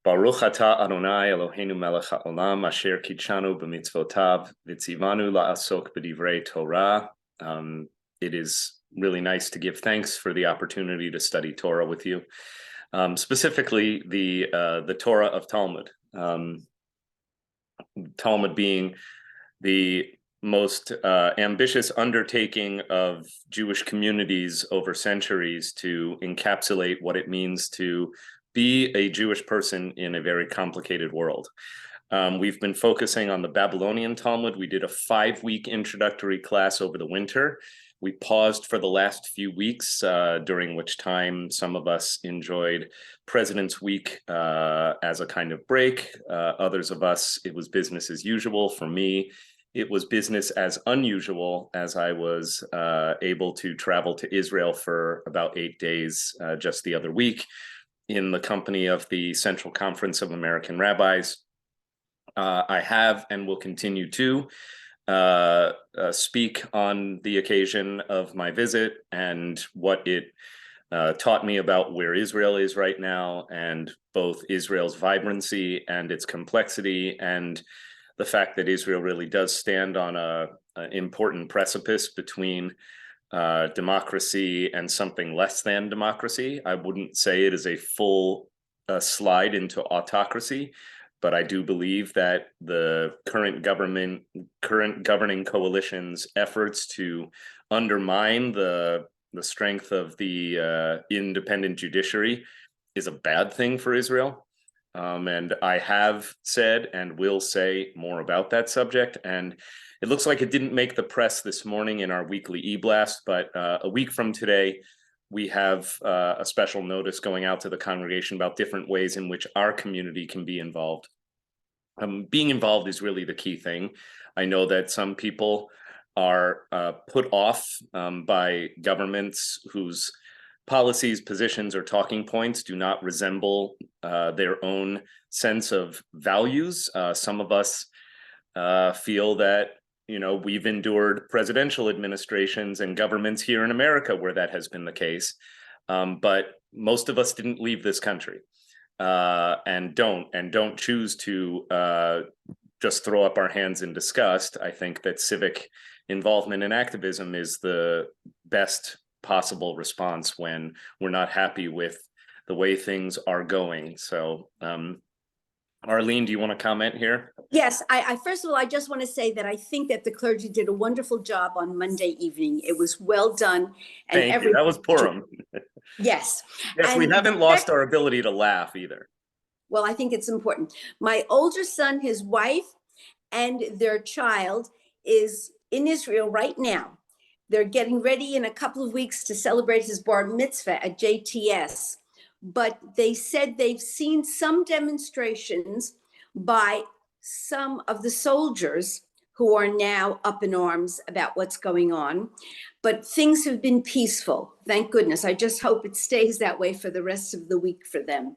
Baruch atah Adonai Eloheinu melech haolam asher kidshanu b'mitzvotav v'tzivanu la'asok b'divrei Torah. It is really nice to give thanks for the opportunity to study Torah with you, specifically the Torah of Talmud. Talmud being the most ambitious undertaking of Jewish communities over centuries to encapsulate what it means to be a Jewish person in a very complicated world. We've been focusing on the Babylonian Talmud. We did a 5-week introductory class over the winter. We paused for the last few weeks, during which time some of us enjoyed President's Week as a kind of break. Others of us, it was business as usual. For me, it was business as unusual, as I was able to travel to Israel for about 8 days just the other week in the company of the Central Conference of American Rabbis. I have and will continue to speak on the occasion of my visit and what it taught me about where Israel is right now, and both Israel's vibrancy and its complexity, and the fact that Israel really does stand on an important precipice between democracy and something less than democracy. I wouldn't say it is a full slide into autocracy, but I do believe that the current governing coalition's efforts to undermine the strength of the independent judiciary is a bad thing for Israel. And I have said and will say more about that subject. And it looks like it didn't make the press this morning in our weekly e-blast, but a week from today, we have a special notice going out to the congregation about different ways in which our community can be involved. Being involved is really the key thing. I know that some people are put off by governments whose policies, positions, or talking points do not resemble their own sense of values. Some of us feel that, we've endured presidential administrations and governments here in America where that has been the case. But most of us didn't leave this country and don't choose to just throw up our hands in disgust. I think that civic involvement and activism is the best possible response when we're not happy with the way things are going. So, Arlene, do you want to comment here? Yes, I first of all, I just want to say that I think that the clergy did a wonderful job on Monday evening. It was well done. And Thank you. That was Purim. Yes. Yes, and we haven't lost our ability to laugh either. Well, I think it's important. My older son, his wife, and their child is in Israel right now. They're getting ready in a couple of weeks to celebrate his bar mitzvah at JTS. But they said they've seen some demonstrations by some of the soldiers who are now up in arms about what's going on. But things have been peaceful, thank goodness. I just hope it stays that way for the rest of the week for them.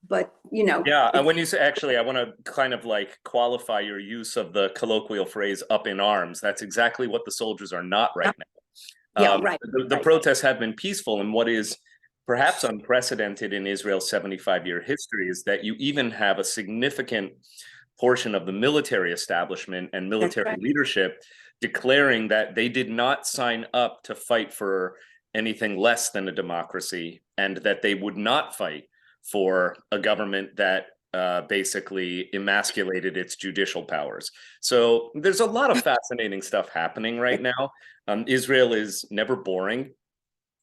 But, Yeah, and when you say, actually, I want to kind of like qualify your use of the colloquial phrase up in arms. That's exactly what the soldiers are not right now. Yeah, right. The protests have been peaceful, and what is perhaps unprecedented in Israel's 75-year history is that you even have a significant portion of the military establishment and military leadership declaring that they did not sign up to fight for anything less than a democracy, and that they would not fight for a government that basically emasculated its judicial powers. So there's a lot of fascinating stuff happening right now. Israel is never boring.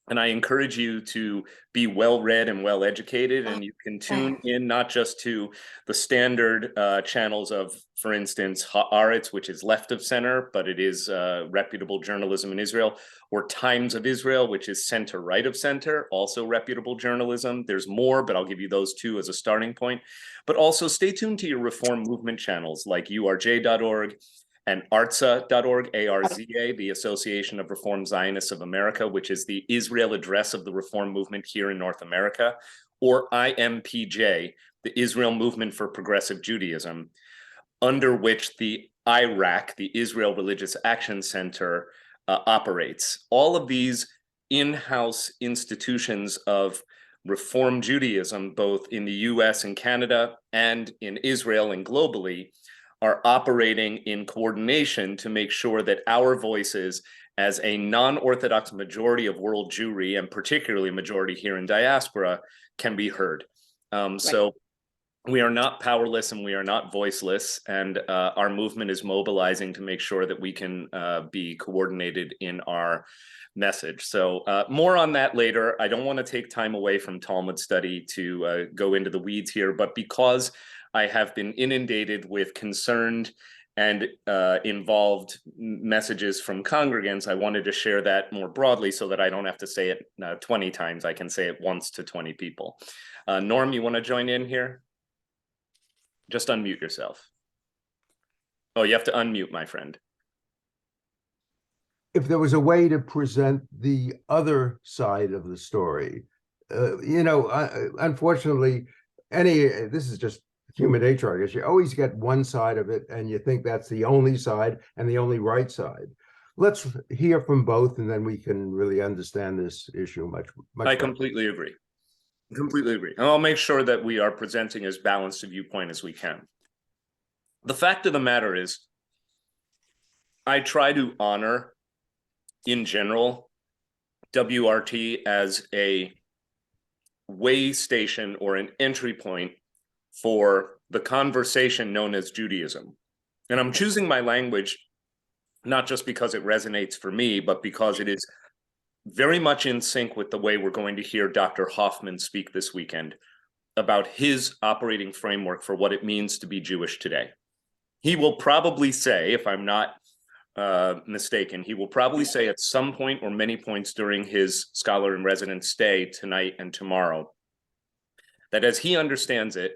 And I encourage you to be well-read and well-educated, and you can tune in not just to the standard channels of, for instance, Haaretz, which is left of center, but it is reputable journalism in Israel, or Times of Israel, which is center-right of center, also reputable journalism. There's more, but I'll give you those two as a starting point. But also stay tuned to your Reform Movement channels like urj.org, and arza.org, A-R-Z-A, the Association of Reform Zionists of America, which is the Israel address of the Reform Movement here in North America, or IMPJ, the Israel Movement for Progressive Judaism, under which the IRAC, the Israel Religious Action Center, operates. All of these in-house institutions of Reform Judaism, both in the US and Canada and in Israel and globally, are operating in coordination to make sure that our voices as a non-Orthodox majority of world Jewry, and particularly a majority here in diaspora, can be heard. So we are not powerless and we are not voiceless, and our movement is mobilizing to make sure that we can be coordinated in our message. So more on that later. I don't want to take time away from Talmud study to go into the weeds here, but because I have been inundated with concerned and involved messages from congregants, I wanted to share that more broadly so that I don't have to say it 20 times. I can say it once to 20 people. Norm, you want to join in here? Just unmute yourself. Oh, you have to unmute, my friend. If there was a way to present the other side of the story, unfortunately, this is just human nature, I guess. You always get one side of it and you think that's the only side and the only right side. Let's hear from both, and then we can really understand this issue much I completely agree. Completely agree. And I'll make sure that we are presenting as balanced a viewpoint as we can. The fact of the matter is, I try to honor, in general, WRT as a way station or an entry point for the conversation known as Judaism. And I'm choosing my language not just because it resonates for me, but because it is very much in sync with the way we're going to hear Dr. Hoffman speak this weekend about his operating framework for what it means to be Jewish today. He will probably say, if I'm not mistaken, he will probably say at some point or many points during his scholar in residence stay tonight and tomorrow, that as he understands it,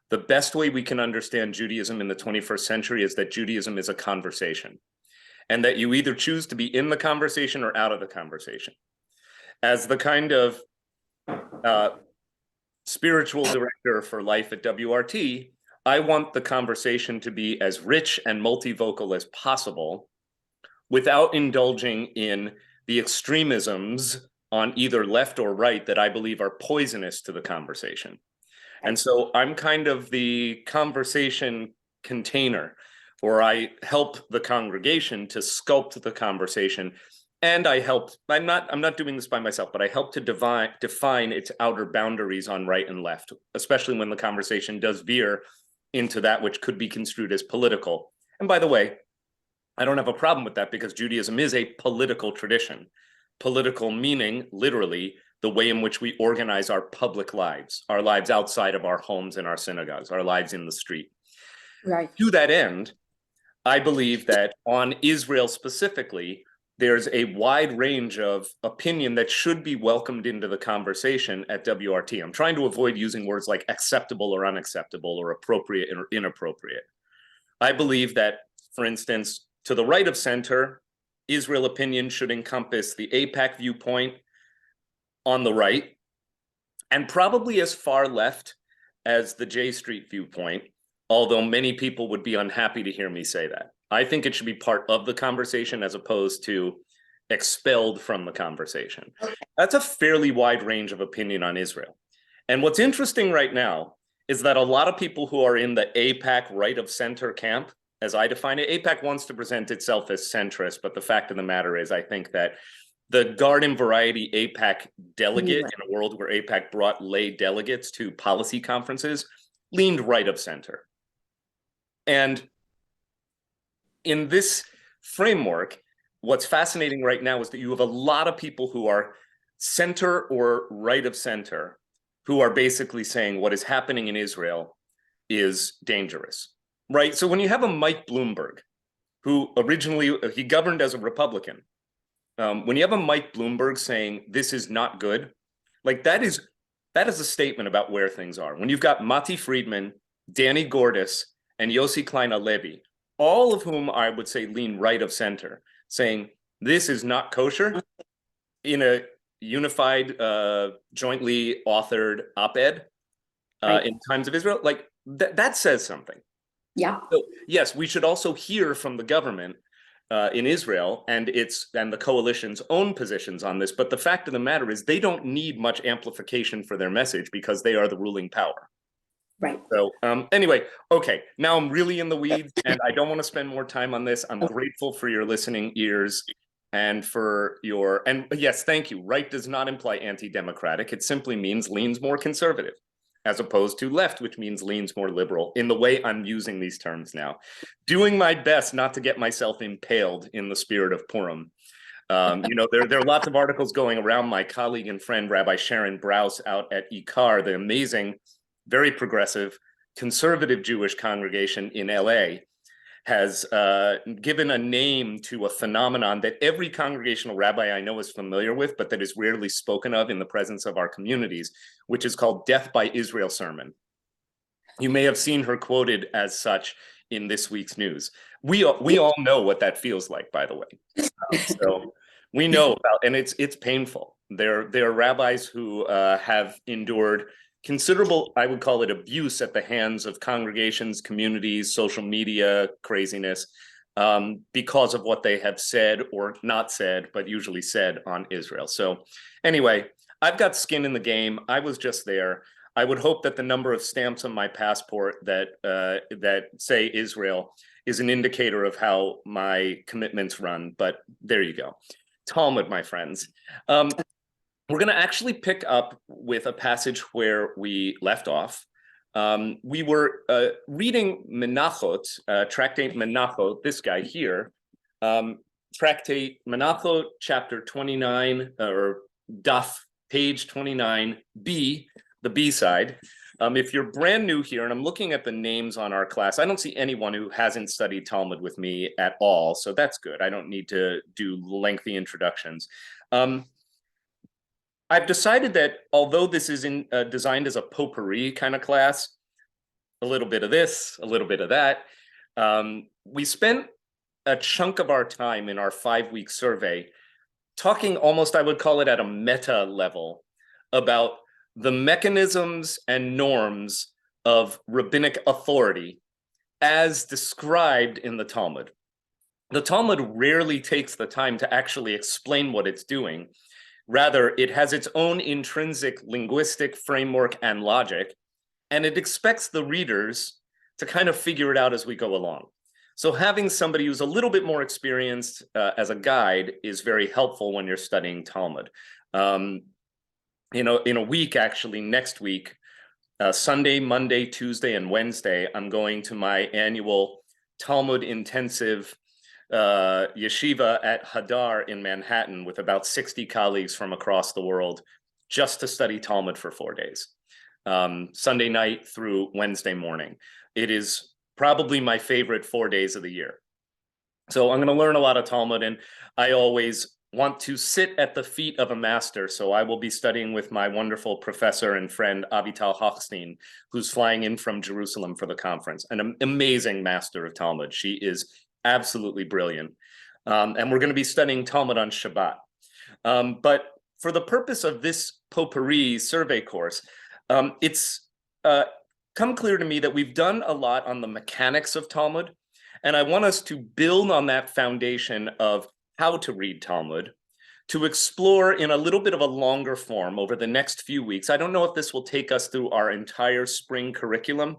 the best way we can understand Judaism in the 21st century is that Judaism is a conversation, and that you either choose to be in the conversation or out of the conversation. As the kind of spiritual director for life at WRT, I want the conversation to be as rich and multivocal as possible without indulging in the extremisms on either left or right that I believe are poisonous to the conversation. And so I'm kind of the conversation container, or I help the congregation to sculpt the conversation. And I'm not doing this by myself, but I help to define its outer boundaries on right and left, especially when the conversation does veer into that which could be construed as political. And by the way, I don't have a problem with that, because Judaism is a political tradition. Political meaning, literally, the way in which we organize our public lives, our lives outside of our homes and our synagogues, our lives in the street. Right. To that end, I believe that on Israel specifically, there's a wide range of opinion that should be welcomed into the conversation at WRT. I'm trying to avoid using words like acceptable or unacceptable or appropriate or inappropriate. I believe that, for instance, to the right of center, Israel opinion should encompass the AIPAC viewpoint on the right, and probably as far left as the J Street viewpoint, although many people would be unhappy to hear me say that. I think it should be part of the conversation as opposed to expelled from the conversation. That's a fairly wide range of opinion on Israel. And what's interesting right now is that a lot of people who are in the AIPAC right of center camp, as I define it, AIPAC wants to present itself as centrist, but the fact of the matter is, I think that the garden variety AIPAC delegate in a world where AIPAC brought lay delegates to policy conferences leaned right of center. And in this framework, what's fascinating right now is that you have a lot of people who are center or right of center who are basically saying what is happening in Israel is dangerous, right? So when you have a Mike Bloomberg, who originally, he governed as a Republican, when you have a Mike Bloomberg saying this is not good, like that is a statement about where things are. When you've got Mati Friedman, Danny Gordis, and Yossi Klein Alevi, all of whom I would say lean right of center, saying this is not kosher in a unified, jointly authored op-ed in Times of Israel, like that says something. Yeah. So, yes, we should also hear from the government in Israel and the coalition's own positions on this. But the fact of the matter is they don't need much amplification for their message because they are the ruling power. Right. So anyway, okay, now I'm really in the weeds and I don't want to spend more time on this. I'm grateful for your listening ears and for your, and yes, thank you. Right does not imply anti-democratic. It simply means leans more conservative, as opposed to left, which means leans more liberal, in the way I'm using these terms now. Doing my best not to get myself impaled in the spirit of Purim. You know, there are lots of articles going around. My colleague and friend, Rabbi Sharon Brous out at IKAR, the amazing, very progressive, conservative Jewish congregation in LA, has given a name to a phenomenon that every congregational rabbi I know is familiar with, but that is rarely spoken of in the presence of our communities, which is called Death by Israel sermon. You may have seen her quoted as such in this week's news. We all know what that feels like, by the way. So we know about, and it's painful. There are rabbis who have endured considerable, I would call it, abuse at the hands of congregations, communities, social media craziness, because of what they have said or not said, but usually said on Israel. So anyway, I've got skin in the game. I was just there. I would hope that the number of stamps on my passport that say Israel is an indicator of how my commitments run, but there you go. Talmud, my friends. We're going to actually pick up with a passage where we left off. We were reading Menachot, Tractate Menachot, this guy here, Tractate Menachot, chapter 29, or Daf, page 29, B, the B side. If you're brand new here, and I'm looking at the names on our class, I don't see anyone who hasn't studied Talmud with me at all, so that's good. I don't need to do lengthy introductions. I've decided that although this is designed as a potpourri kind of class, a little bit of this, a little bit of that, we spent a chunk of our time in our 5-week survey talking almost, I would call it at a meta level, about the mechanisms and norms of rabbinic authority as described in the Talmud. The Talmud rarely takes the time to actually explain what it's doing. Rather, it has its own intrinsic linguistic framework and logic, and it expects the readers to kind of figure it out as we go along. So having somebody who's a little bit more experienced as a guide is very helpful when you're studying Talmud. You know, in a week, actually, next week, Sunday, Monday, Tuesday, and Wednesday, I'm going to my annual Talmud intensive yeshiva at Hadar in Manhattan with about 60 colleagues from across the world just to study Talmud for 4 days, Sunday night through Wednesday morning. It is probably my favorite 4 days of the year. So I'm going to learn a lot of Talmud, and I always want to sit at the feet of a master. So I will be studying with my wonderful professor and friend, Avital Hochstein, who's flying in from Jerusalem for the conference, an amazing master of Talmud. She is absolutely brilliant. And we're going to be studying Talmud on Shabbat. But for the purpose of this potpourri survey course, it's come clear to me that we've done a lot on the mechanics of Talmud. And I want us to build on that foundation of how to read Talmud, to explore in a little bit of a longer form over the next few weeks. I don't know if this will take us through our entire spring curriculum,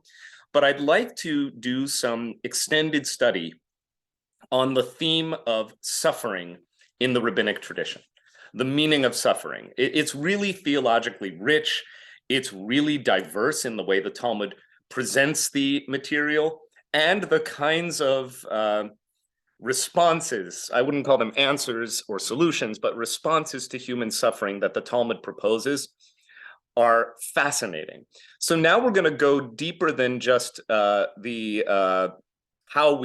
but I'd like to do some extended study on the theme of suffering in the rabbinic tradition, the meaning of suffering. It's really theologically rich. It's really diverse in the way the Talmud presents the material and the kinds of responses, I wouldn't call them answers or solutions, but responses to human suffering that the Talmud proposes are fascinating. So now we're going to go deeper than just how we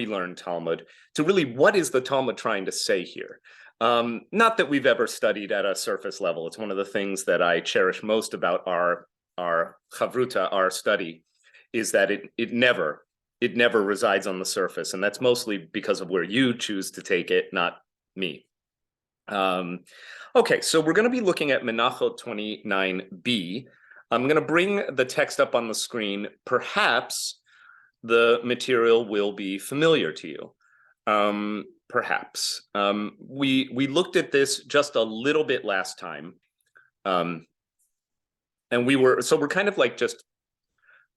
learn Talmud to really what is the Talmud trying to say here. Not that we've ever studied at a surface level. It's one of the things that I cherish most about our chavruta, our study, is that it never resides on the surface. And that's mostly because of where you choose to take it, not me. Okay, so we're going to be looking at Menachot 29b. I'm going to bring the text up on the screen. Perhaps the material will be familiar to you. perhaps. We looked at this just a little bit last time. And we're kind of like just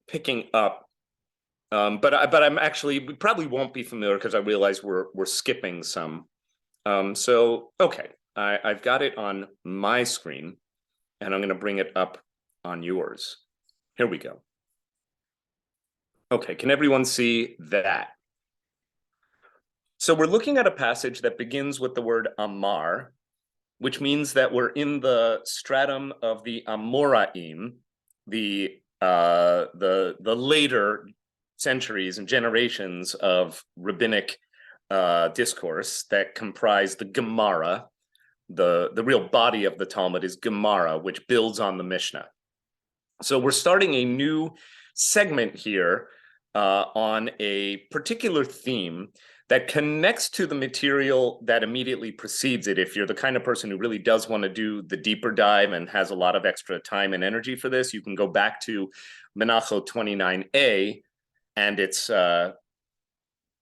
picking up. But I'm actually, we probably won't be familiar because I realize we're skipping some. Okay, I've got it on my screen, and I'm going to bring it up on yours. Here we go. Okay, can everyone see that? So we're looking at a passage that begins with the word Amar, which means that we're in the stratum of the Amoraim, the later centuries and generations of rabbinic discourse that comprise the Gemara. The real body of the Talmud is Gemara, which builds on the Mishnah. So we're starting a new segment here on a particular theme that connects to the material that immediately precedes it. If you're the kind of person who really does want to do the deeper dive and has a lot of extra time and energy for this, you can go back to Menachot 29a, and it's the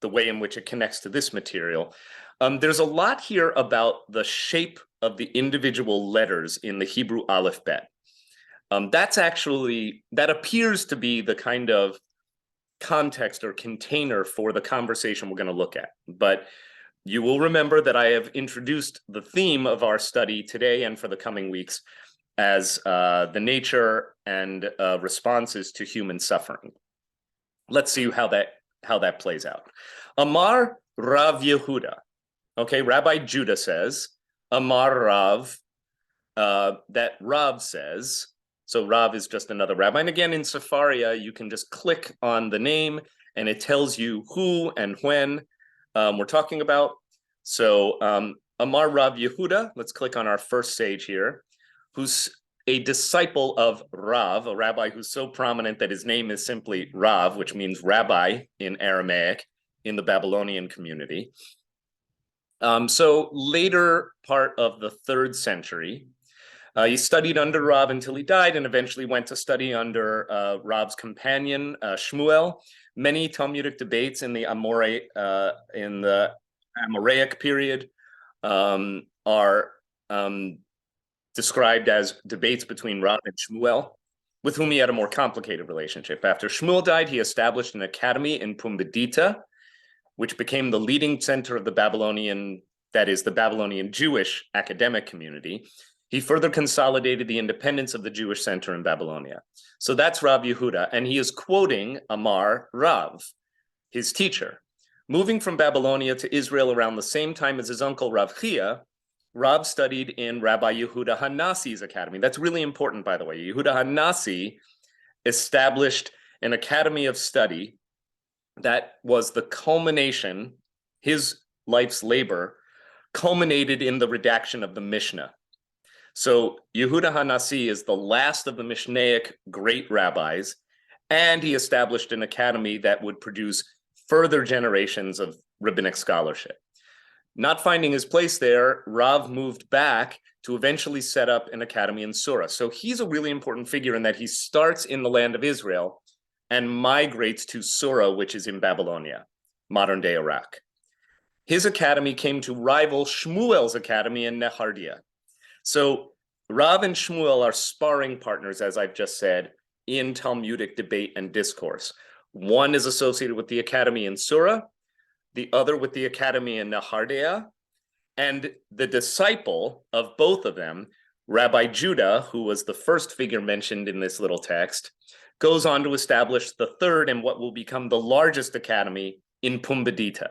way in which it connects to this material. There's a lot here about the shape of the individual letters in the Hebrew Aleph Bet. That appears to be the kind of context or container for the conversation we're going to look at. But you will remember that I have introduced the theme of our study today and for the coming weeks as the nature and responses to human suffering. Let's see how that plays out. Amar Rav Yehuda. Okay, Rabbi Judah says, Amar Rav, that Rav says. So Rav is just another rabbi. And again, in Sefaria, you can just click on the name and it tells you who and when we're talking about. So Amar Rav Yehuda, let's click on our first sage here, who's a disciple of Rav, a rabbi who's so prominent that his name is simply Rav, which means rabbi in Aramaic in the Babylonian community. So later part of the 3rd century, he studied under Rav until he died and eventually went to study under Rav's companion, Shmuel. Many Talmudic debates in the Amoraic period are described as debates between Rav and Shmuel, with whom he had a more complicated relationship. After Shmuel died, he established an academy in Pumbedita, which became the leading center of the Babylonian Jewish academic community. He further consolidated the independence of the Jewish center in Babylonia. So that's Rav Yehuda, and he is quoting Amar Rav, his teacher. Moving from Babylonia to Israel around the same time as his uncle Rav Chia, Rav studied in Rabbi Yehuda Hanassi's academy. That's really important, by the way. Yehuda Hanassi established an academy of study that was the culmination, his life's labor, culminated in the redaction of the Mishnah. So Yehuda Hanassi is the last of the Mishnaic great rabbis, and he established an academy that would produce further generations of rabbinic scholarship. Not finding his place there, Rav moved back to eventually set up an academy in Sura. So he's a really important figure in that he starts in the land of Israel and migrates to Sura, which is in Babylonia, modern-day Iraq. His academy came to rival Shmuel's academy in Nehardea. So Rav and Shmuel are sparring partners, as I've just said, in Talmudic debate and discourse. One is associated with the academy in Sura, the other with the academy in Nehardea, and the disciple of both of them, Rabbi Judah, who was the first figure mentioned in this little text, goes on to establish the third and what will become the largest academy in Pumbedita.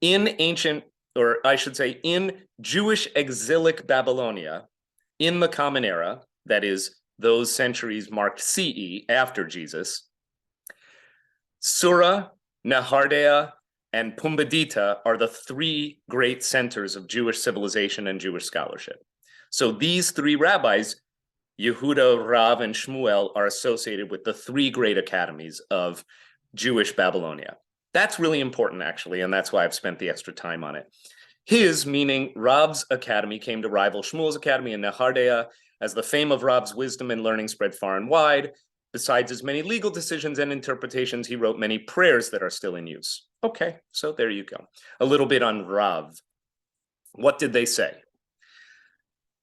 In ancient, or I should say, in Jewish exilic Babylonia, in the Common Era, that is, those centuries marked CE, after Jesus, Sura, Nehardea, and Pumbedita are the 3 great centers of Jewish civilization and Jewish scholarship. So these 3 rabbis, Yehuda, Rav, and Shmuel, are associated with the 3 great academies of Jewish Babylonia. That's really important, actually, and that's why I've spent the extra time on it. His, meaning Rav's academy, came to rival Shmuel's academy in Nehardea as the fame of Rav's wisdom and learning spread far and wide. Besides his many legal decisions and interpretations, he wrote many prayers that are still in use. Okay, so there you go. A little bit on Rav. What did they say?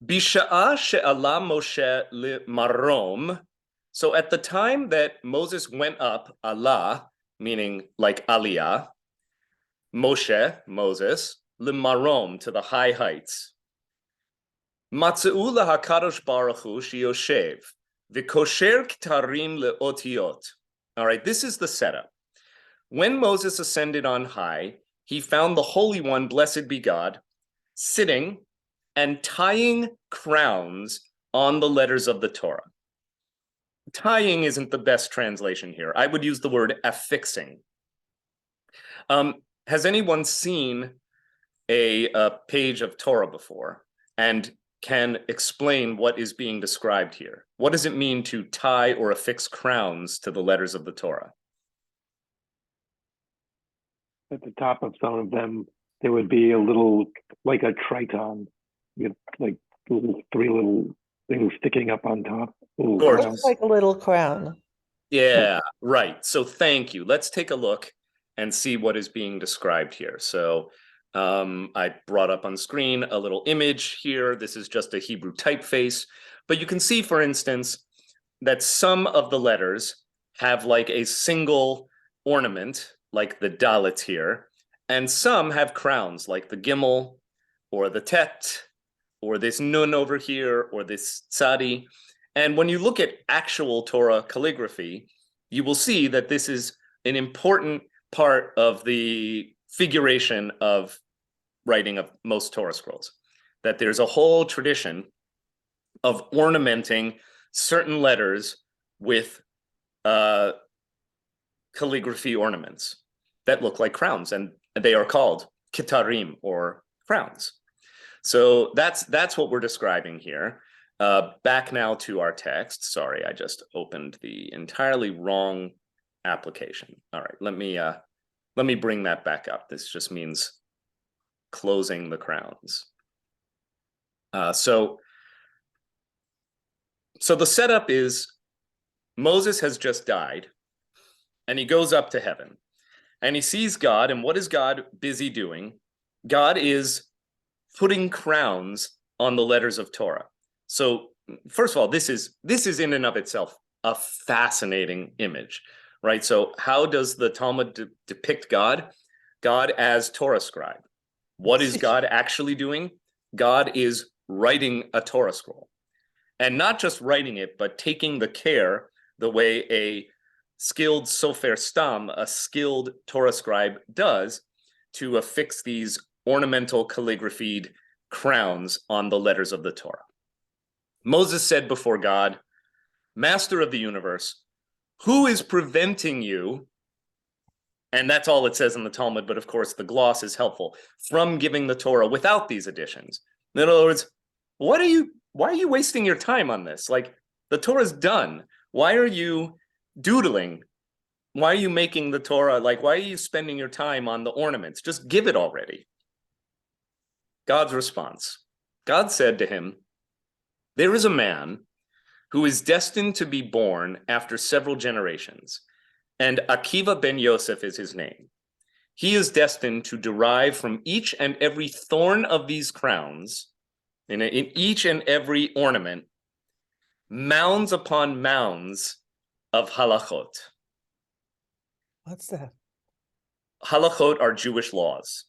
Bisha'a she'ala Moshe limarom. So at the time that Moses went up, Allah, meaning like Aliyah, Moshe, Moses, limarom, to the high heights. Matze'u lahakadosh baruch hu sheyoshev, v'kosher ktarim le'otiot. All right, this is the setup. When Moses ascended on high, he found the Holy One, blessed be God, sitting and tying crowns on the letters of the Torah. Tying isn't the best translation here. I would use the word affixing. Has anyone seen a page of Torah before and can explain what is being described here? What does it mean to tie or affix crowns to the letters of the Torah? At the top of some of them, there would be a little, like a triton, with like three little things sticking up on top. Of course. Looks like a little crown. Yeah, right. So thank you. Let's take a look and see what is being described here. So I brought up on screen a little image here. This is just a Hebrew typeface, but you can see, for instance, that some of the letters have like a single ornament, like the Dalet here, and some have crowns, like the Gimel, or the Tet, or this Nun over here, or this Tzadi. And when you look at actual Torah calligraphy, you will see that this is an important part of the figuration of writing of most Torah scrolls, that there's a whole tradition of ornamenting certain letters with calligraphy ornaments that look like crowns, and they are called kitarim, or crowns. So that's what we're describing here. Back now to our text. Sorry, I just opened the entirely wrong application. All right, let me bring that back up. This just means closing the crowns. So the setup is Moses has just died, and he goes up to heaven, and he sees God. And what is God busy doing? God is putting crowns on the letters of Torah. So first of all, this is in and of itself a fascinating image, right? So how does the Talmud depict God? God as Torah scribe. What is God actually doing? God is writing a Torah scroll, and not just writing it, but taking the care, the way a skilled sofer stam, a skilled Torah scribe, does, to affix these ornamental calligraphied crowns on the letters of the Torah. Moses said before God, Master of the universe, who is preventing you, and that's all it says in the Talmud, but of course the gloss is helpful, from giving the Torah without these additions? In other words, why are you wasting your time on this? Like, the Torah's done. Why are you doodling? Why are you making the Torah? Like, why are you spending your time on the ornaments? Just give it already. God's response. God said to him, there is a man who is destined to be born after several generations, and Akiva ben Yosef is his name. He is destined to derive from each and every thorn of these crowns, in each and every ornament, mounds upon mounds of halachot. What's that? Halachot are Jewish laws.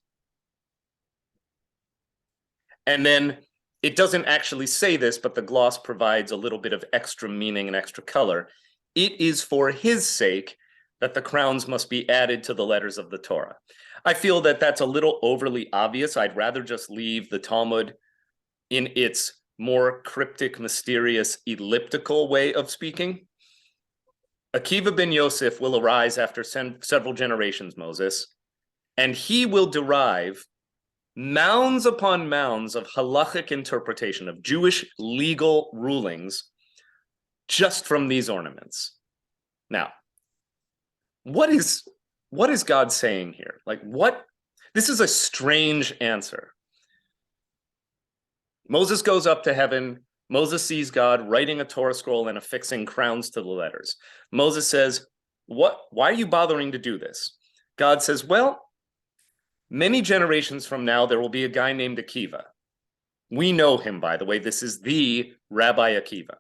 And then it doesn't actually say this, but the gloss provides a little bit of extra meaning and extra color. It is for his sake that the crowns must be added to the letters of the Torah. I feel that that's a little overly obvious. I'd rather just leave the Talmud in its more cryptic, mysterious, elliptical way of speaking. Akiva ben Yosef will arise after several generations, Moses, and he will derive mounds upon mounds of halachic interpretation of Jewish legal rulings just from these ornaments. Now, what is God saying here? Like, what? This is a strange answer. Moses goes up to heaven. Moses sees God writing a Torah scroll and affixing crowns to the letters. Moses says, why are you bothering to do this? God says, well, many generations from now, there will be a guy named Akiva. We know him, by the way. This is the Rabbi Akiva.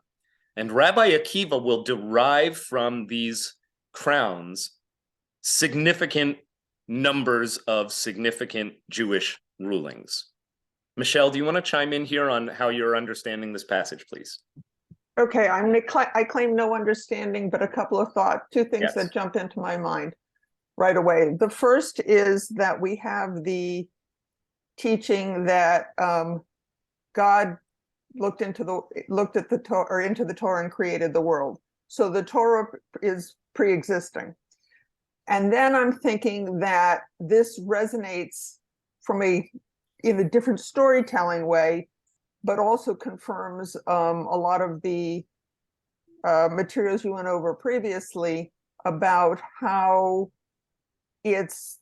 And Rabbi Akiva will derive from these crowns significant numbers of significant Jewish rulings. Michelle, do you want to chime in here on how you're understanding this passage, please? Okay, I claim no understanding, but a couple of two things Yes. that jump into my mind right away. The first is that we have the teaching that God looked at the Torah, or into the Torah, and created the world. So the Torah is pre-existing. And then I'm thinking that this resonates in a different storytelling way, but also confirms a lot of the materials you went over previously about how it's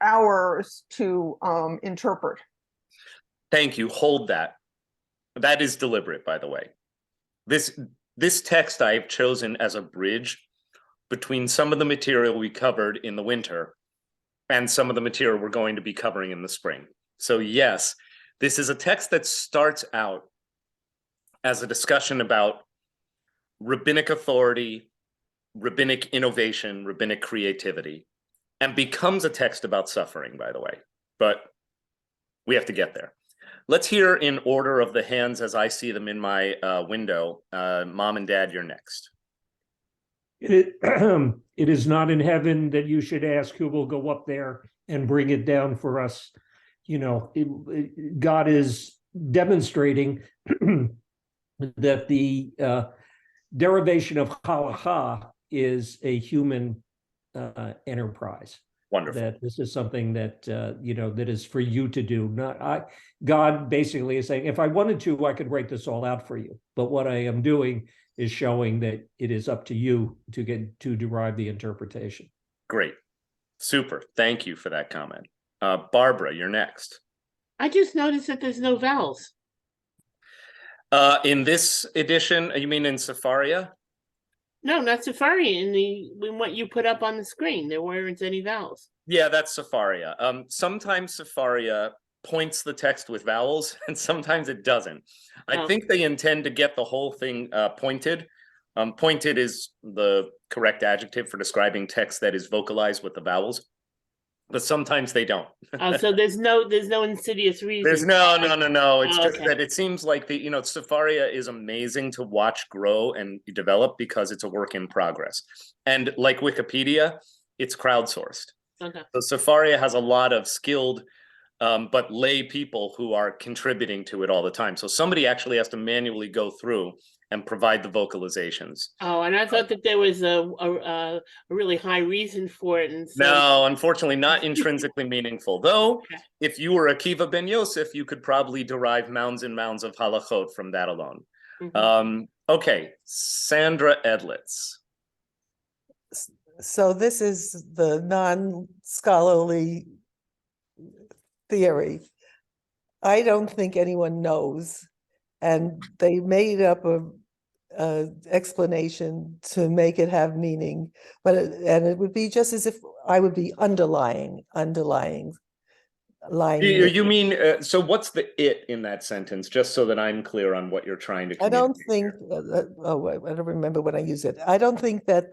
ours to interpret. Thank you. Hold that. That is deliberate, by the way. This text I have chosen as a bridge between some of the material we covered in the winter and some of the material we're going to be covering in the spring. So yes, this is a text that starts out as a discussion about rabbinic authority, rabbinic innovation, rabbinic creativity, and becomes a text about suffering, by the way. But we have to get there. Let's hear in order of the hands as I see them in my window. Mom and Dad, you're next. It is not in heaven that you should ask who will go up there and bring it down for us. You know, God is demonstrating that the derivation of halacha is a human enterprise. Wonderful. That this is something that that is for you to do. God basically is saying, if I wanted to, I could write this all out for you. But what I am doing is showing that it is up to you to derive the interpretation. Great. Super. Thank you for that comment. Barbara, you're next. I just noticed that there's no vowels. In this edition, you mean in Safaria? No, not Safari. In what you put up on the screen, there weren't any vowels. Yeah, that's Safaria. Sometimes Safaria points the text with vowels, and sometimes it doesn't. I think they intend to get the whole thing pointed. Pointed is the correct adjective for describing text that is vocalized with the vowels, but sometimes they don't. Oh, so there's no insidious reason. There's no. It's just that it seems like Safaria is amazing to watch grow and develop because it's a work in progress. And like Wikipedia, it's crowdsourced. Okay. So Safaria has a lot of skilled but lay people who are contributing to it all the time. So somebody actually has to manually go through and provide the vocalizations. Oh, and I thought that there was a really high reason for it. And so... No, unfortunately, not intrinsically meaningful. Though, if you were Akiva ben Yosef, you could probably derive mounds and mounds of halachot from that alone. Mm-hmm. Okay, Sandra Edlitz. So this is the non-scholarly theory. I don't think anyone knows, and they made up a explanation to make it have meaning, but it would be just as if I would be underlying. You mean so? What's the "it" in that sentence? Just so that I'm clear on what you're trying to communicate. I don't think. I don't remember when I use it. I don't think that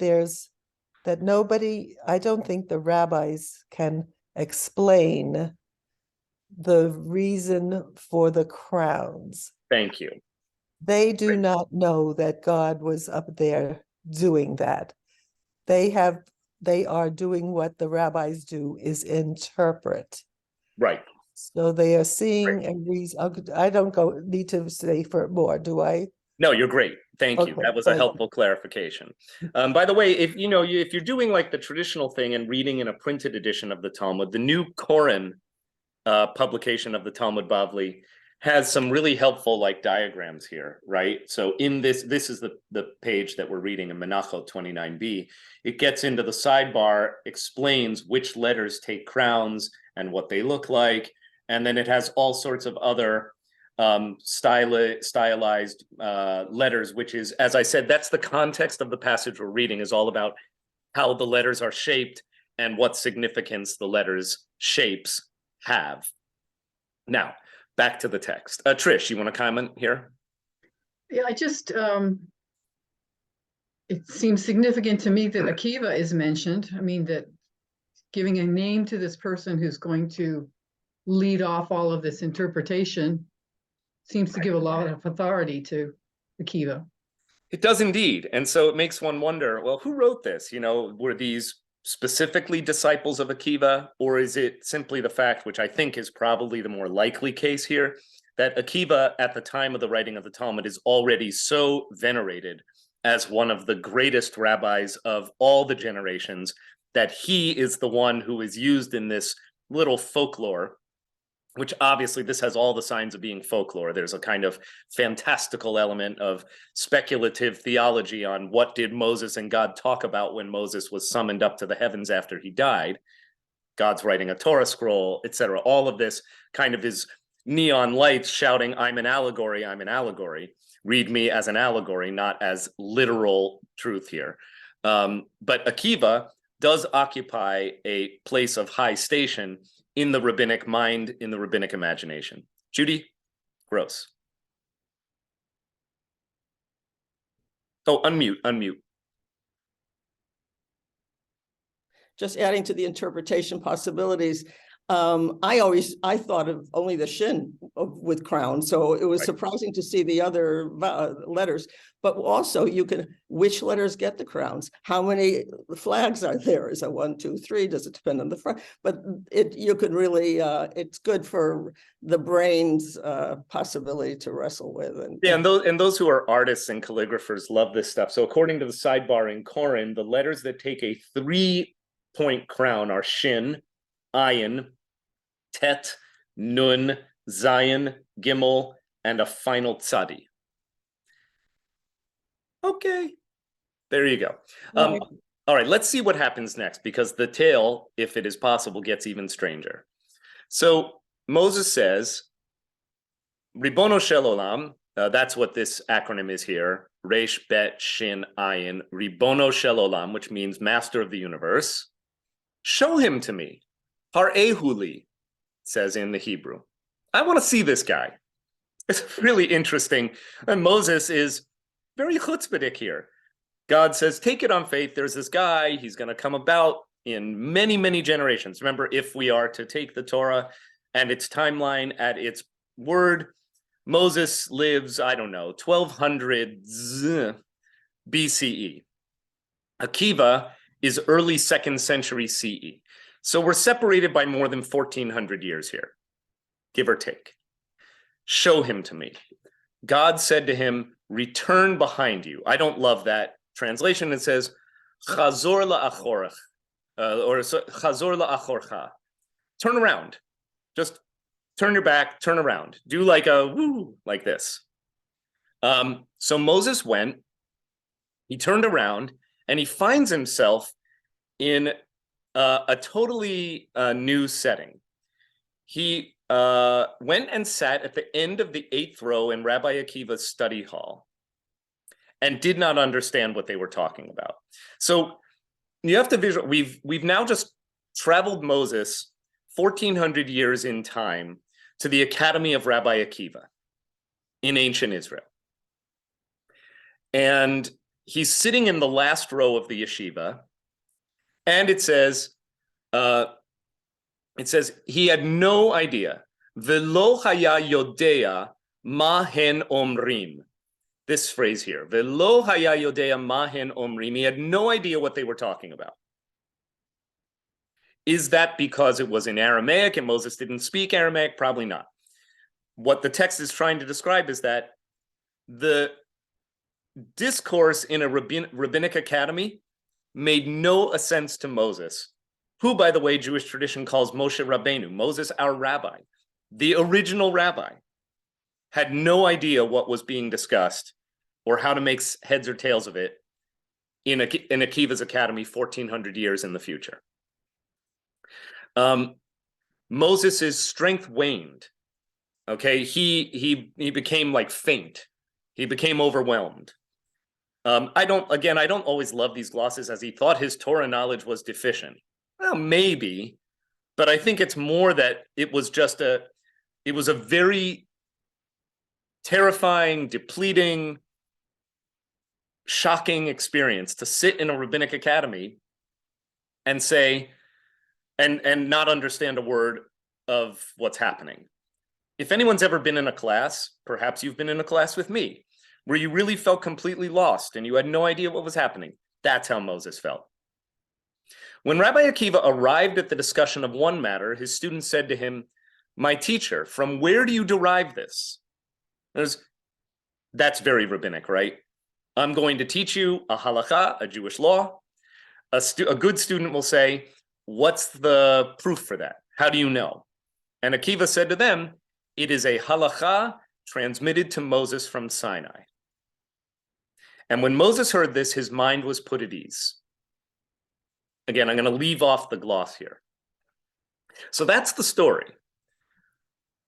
I don't think the rabbis can explain the reason for the crowns. Thank you. They do not know that God was up there doing that. They are doing what the rabbis do, is interpret. Right. So they are seeing a reason. I don't need to say for more, do I? No, you're great. Thank you. That was a helpful clarification. By the way, if you're doing like the traditional thing and reading in a printed edition of the Talmud, the new Koren publication of the Talmud Bavli has some really helpful like diagrams here, right? So in this is the page that we're reading in Menachot 29b. It gets into the sidebar, explains which letters take crowns and what they look like, and then it has all sorts of other stylized letters, which is, as I said, that's the context of the passage we're reading, is all about how the letters are shaped and what significance the letters' shapes have. Now, back to the text. Trish, you want to comment here? Yeah, I just, it seems significant to me that Akiva is mentioned. I mean, that giving a name to this person who's going to lead off all of this interpretation seems to give a lot of authority to Akiva. It does indeed. And so it makes one wonder, well, who wrote this? You know, were these specifically disciples of Akiva, or is it simply the fact, which I think is probably the more likely case here, that Akiva at the time of the writing of the Talmud is already so venerated as one of the greatest rabbis of all the generations that he is the one who is used in this little folklore, which obviously this has all the signs of being folklore. There's a kind of fantastical element of speculative theology on what did Moses and God talk about when Moses was summoned up to the heavens after he died. God's writing a Torah scroll, etc. All of this kind of is neon lights shouting, I'm an allegory, I'm an allegory. Read me as an allegory, not as literal truth here. But Akiva does occupy a place of high station in the rabbinic mind, in the rabbinic imagination. Judy Gross. Oh, unmute. Just adding to the interpretation possibilities, I thought of only the shin with crown, so it was surprising to see the other letters. But also, which letters get the crowns? How many flags are there? Is it 1, 2, 3? Does it depend on the front? But you could really, it's good for the brain's possibility to wrestle with. And those who are artists and calligraphers love this stuff. So according to the sidebar in Koren, the letters that take a 3-point crown are shin, ayin, tet, nun, zayin, gimel, and a final tzadi. Okay, there you go. All right, let's see what happens next, because the tale, if it is possible, gets even stranger. So Moses says, Ribono shel olam, that's what this acronym is here, Resh Bet Shin Ayin, Ribono shel olam, which means master of the universe. Show him to me. Harehu li, says in the Hebrew. I want to see this guy. It's really interesting. And Moses is very chutzpahdik here. God says, take it on faith. There's this guy. He's going to come about in many, many generations. Remember, if we are to take the Torah and its timeline at its word, Moses lives, I don't know, 1200 BCE. Akiva is early 2nd century CE. So we're separated by more than 1400 years here, give or take. Show him to me. God said to him, return behind you. I don't love that translation. It says, chazor la'achorach, or chazor la'achorcha. Turn around. Just turn your back, turn around. Do like a woo, like this. So Moses went, he turned around, and he finds himself in a totally new setting. He went and sat at the end of the 8th row in Rabbi Akiva's study hall and did not understand what they were talking about. So you have to visual. We've now just traveled Moses 1400 years in time to the academy of Rabbi Akiva in ancient Israel. And he's sitting in the last row of the yeshiva, and it says he had no idea. Velo haya yodea mahen omrim. This phrase here, Velo haya yodea mahen omrim. He had no idea what they were talking about. Is that because it was in Aramaic and Moses didn't speak Aramaic? Probably not. What the text is trying to describe is that the discourse in a rabbinic academy made no sense to Moses, who, by the way, Jewish tradition calls Moshe Rabbeinu, Moses, our rabbi, the original rabbi, had no idea what was being discussed or how to make heads or tails of it in Akiva's academy 1400 years in the future. Moses's strength waned. Okay, he became like faint. He became overwhelmed. I don't always love these glosses, as he thought his Torah knowledge was deficient. Well, maybe, but I think it's more that it was a very terrifying, depleting, shocking experience to sit in a rabbinic academy and say, and not understand a word of what's happening. If anyone's ever been in a class, perhaps you've been in a class with me, where you really felt completely lost and you had no idea what was happening. That's how Moses felt. When Rabbi Akiva arrived at the discussion of one matter, his students said to him, "My teacher, from where do you derive this?" That's very rabbinic, right? I'm going to teach you a halakha, a Jewish law. A good student will say, "What's the proof for that? How do you know?" And Akiva said to them, "It is a halakha transmitted to Moses from Sinai." And when Moses heard this, his mind was put at ease. Again, I'm going to leave off the gloss here. So that's the story.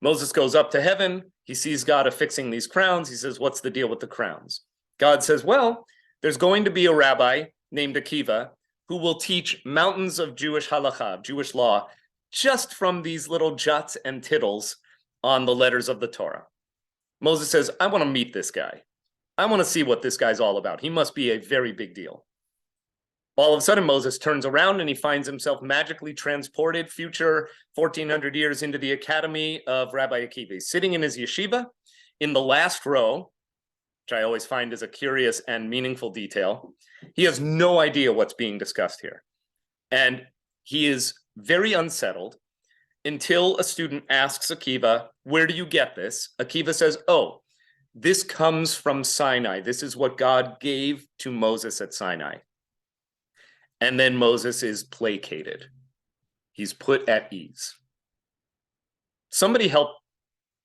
Moses goes up to heaven. He sees God affixing these crowns. He says, "What's the deal with the crowns?" God says, "Well, there's going to be a rabbi named Akiva who will teach mountains of Jewish halakha, Jewish law, just from these little jots and tittles on the letters of the Torah." Moses says, "I want to meet this guy. I want to see what this guy's all about. He must be a very big deal." All of a sudden, Moses turns around and he finds himself magically transported future 1400 years into the academy of Rabbi Akiva. He's sitting in his yeshiva in the last row, which I always find is a curious and meaningful detail. He has no idea what's being discussed here. And he is very unsettled until a student asks Akiva, "Where do you get this?" Akiva says, "Oh, this comes from Sinai. This is what God gave to Moses at Sinai." And then Moses is placated. He's put at ease. Somebody help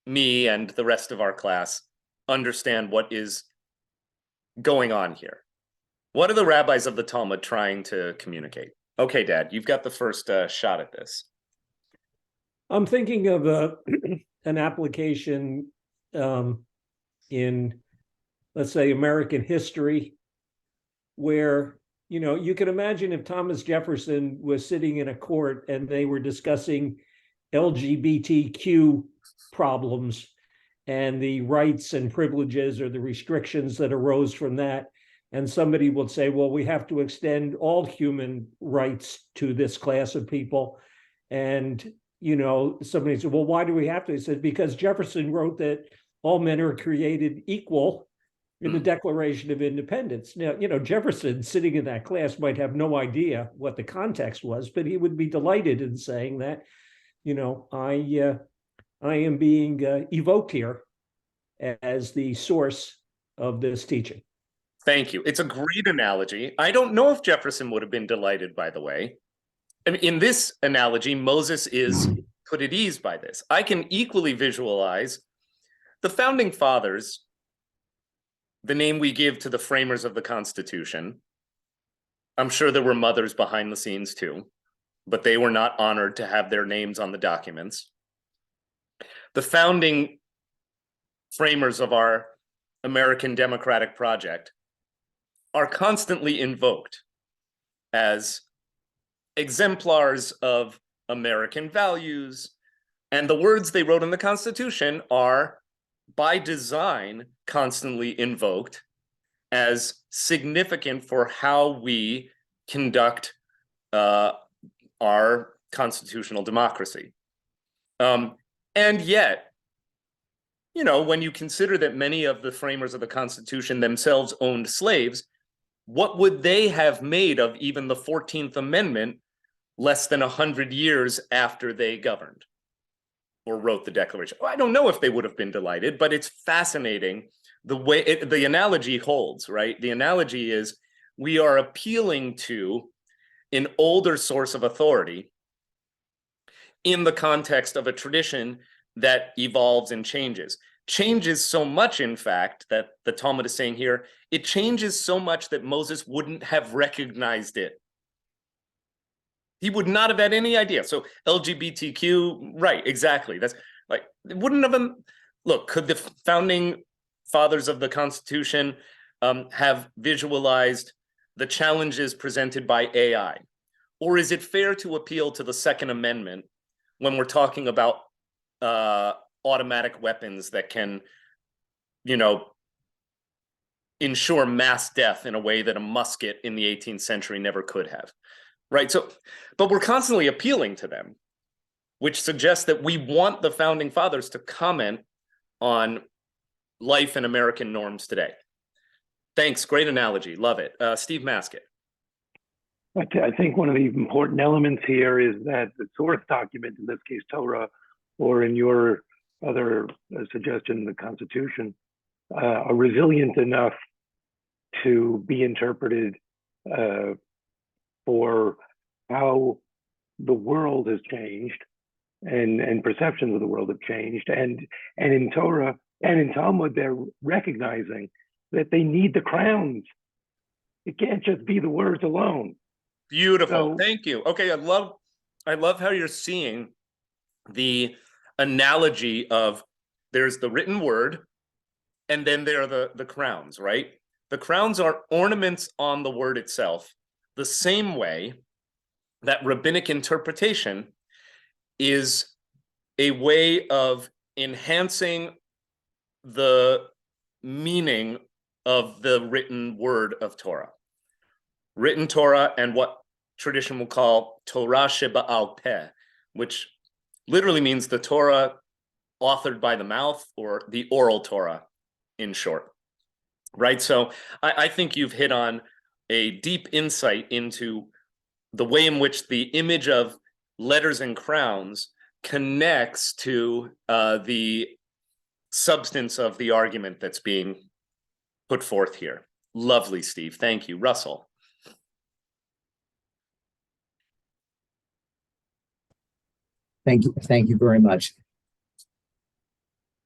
me and the rest of our class understand what is going on here. What are the rabbis of the Talmud trying to communicate? Okay, Dad, you've got the first shot at this. I'm thinking of an application in, let's say, American history, where, you know, you can imagine if Thomas Jefferson was sitting in a court and they were discussing LGBTQ problems and the rights and privileges or the restrictions that arose from that. And somebody would say, well, we have to extend all human rights to this class of people. And, you know, somebody said, well, why do we have to? He said, because Jefferson wrote that all men are created equal in the Declaration of Independence. Now, you know, Jefferson sitting in that class might have no idea what the context was, but he would be delighted in saying that, you know, I am being evoked here as the source of this teaching. Thank you. It's a great analogy. I don't know if Jefferson would have been delighted, by the way. And in this analogy, Moses is put at ease by this. I can equally visualize the founding fathers, the name we give to the framers of the Constitution. I'm sure there were mothers behind the scenes too, but they were not honored to have their names on the documents. The founding framers of our American democratic project are constantly invoked as exemplars of American values, and the words they wrote in the Constitution are, by design, constantly invoked as significant for how we conduct our constitutional democracy. And yet, you know, when you consider that many of the framers of the Constitution themselves owned slaves, what would they have made of even the 14th Amendment less than 100 years after they governed or wrote the Declaration? Well, I don't know if they would have been delighted, but it's fascinating the way the analogy holds, right? The analogy is we are appealing to an older source of authority in the context of a tradition that evolves and changes. Changes so much, in fact, that the Talmud is saying here, it changes so much that Moses wouldn't have recognized it. He would not have had any idea. So LGBTQ, right, exactly. That's like, it wouldn't have been, look, could the founding fathers of the Constitution have visualized the challenges presented by AI Or is it fair to appeal to the Second Amendment when we're talking about automatic weapons that can, ensure mass death in a way that a musket in the 18th century never could have, right? So, but we're constantly appealing to them, which suggests that we want the founding fathers to comment on life and American norms today. Thanks, great analogy, love it. Steve Maskett. I think one of the important elements here is that the source document, in this case Torah, or in your other suggestion, the Constitution, are resilient enough to be interpreted for how the world has changed and perceptions of the world have changed. And in Torah and in Talmud, they're recognizing that they need the crowns. It can't just be the words alone. Beautiful. Thank you. Okay, I love how you're seeing the analogy of there's the written word and then there are the crowns, right? The crowns are ornaments on the word itself, the same way that rabbinic interpretation is a way of enhancing the meaning of the written word of Torah. Written Torah and what tradition will call Torah Sheba'al Peh, which literally means the Torah authored by the mouth, or the oral Torah in short, right? So I think you've hit on a deep insight into the way in which the image of letters and crowns connects to the substance of the argument that's being put forth here. Lovely, Steve. Thank you. Russell. Thank you. Thank you very much.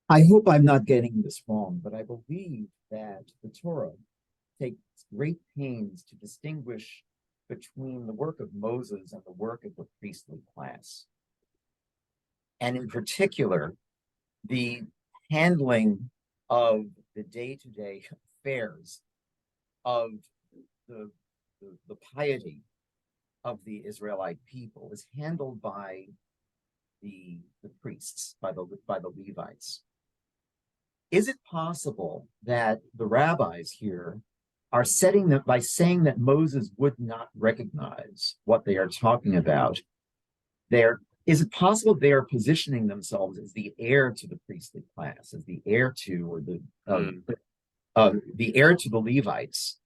I hope I'm not getting this wrong, but I believe that the Torah takes great pains to distinguish between the work of Moses and the work of the priestly class. And in particular, the handling of the day-to-day affairs of the piety of the Israelite people is handled by the priests, by the Levites. Is it possible that the rabbis here are setting them by saying that Moses would not recognize what they are talking about? Is it possible they are positioning themselves as the heir to the priestly class, as the heir to, or the heir to the Levites,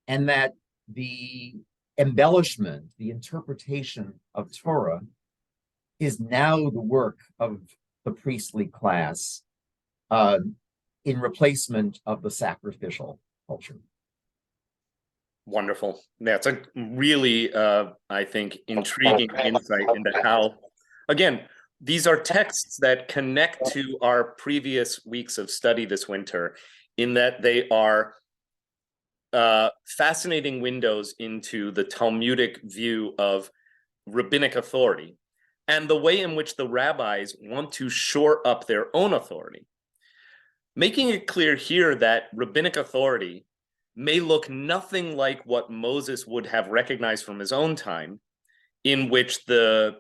and that the embellishment, the interpretation of Torah is now the work of the priestly class in replacement of the sacrificial culture? Wonderful. That's a really, I think, intriguing insight into how, again, these are texts that connect to our previous weeks of study this winter, in that they are fascinating windows into the Talmudic view of rabbinic authority and the way in which the rabbis want to shore up their own authority, making it clear here that rabbinic authority may look nothing like what Moses would have recognized from his own time, in which the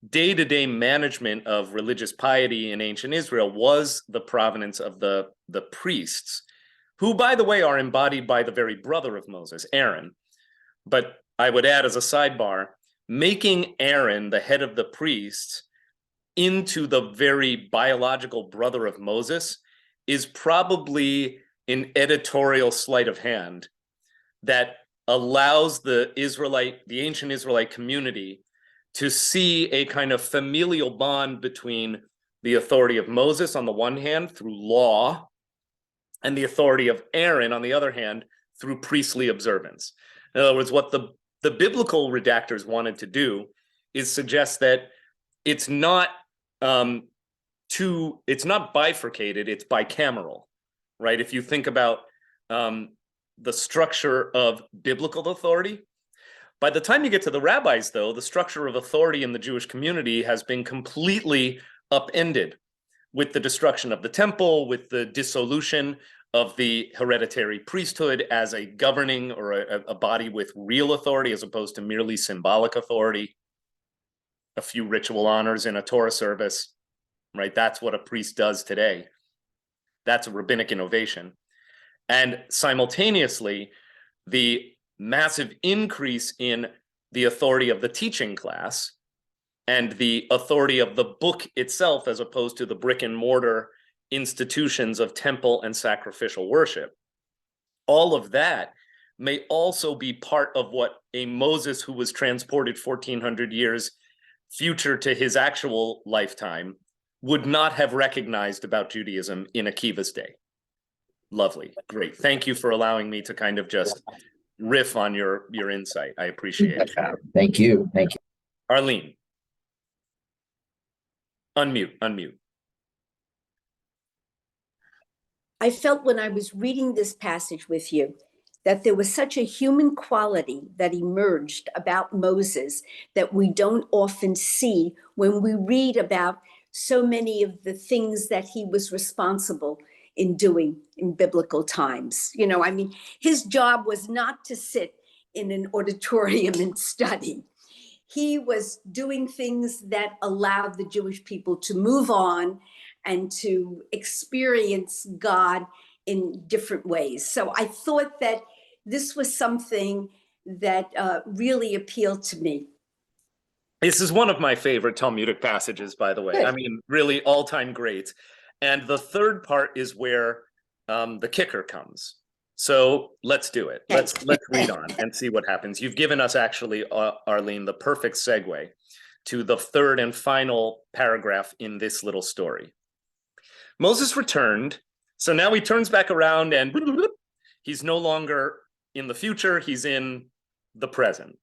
day-to-day management of religious piety in ancient Israel was the provenance of the priests, who, by the way, are embodied by the very brother of Moses, Aaron. But I would add as a sidebar, making Aaron the head of the priests into the very biological brother of Moses is probably an editorial sleight of hand that allows the ancient Israelite community to see a kind of familial bond between the authority of Moses on the one hand through law and the authority of Aaron on the other hand through priestly observance. In other words, what the biblical redactors wanted to do is suggest that it's not bifurcated, it's bicameral, right? If you think about the structure of biblical authority, by the time you get to the rabbis, though, the structure of authority in the Jewish community has been completely upended with the destruction of the temple, with the dissolution of the hereditary priesthood as a governing or a body with real authority as opposed to merely symbolic authority. A few ritual honors in a Torah service, right? That's what a priest does today. That's a rabbinic innovation. And simultaneously, the massive increase in the authority of the teaching class and the authority of the book itself, as opposed to the brick and mortar institutions of temple and sacrificial worship. All of that may also be part of what a Moses who was transported 1400 years future to his actual lifetime would not have recognized about Judaism in Akiva's day. Lovely. Great. Thank you for allowing me to kind of just riff on your insight. I appreciate it. Thank you. Thank you. Arlene. Unmute. I felt when I was reading this passage with you that there was such a human quality that emerged about Moses that we don't often see when we read about so many of the things that he was responsible in doing in biblical times. You know, I mean, his job was not to sit in an auditorium and study. He was doing things that allowed the Jewish people to move on and to experience God in different ways. So I thought that this was something that really appealed to me. This is one of my favorite Talmudic passages, by the way. Good. I mean, really all-time great. And the third part is where the kicker comes. So let's do it. Let's read on and see what happens. You've given us actually, Arlene, the perfect segue to the third and final paragraph in this little story. Moses returned. So now he turns back around and he's no longer in the future. He's in the present.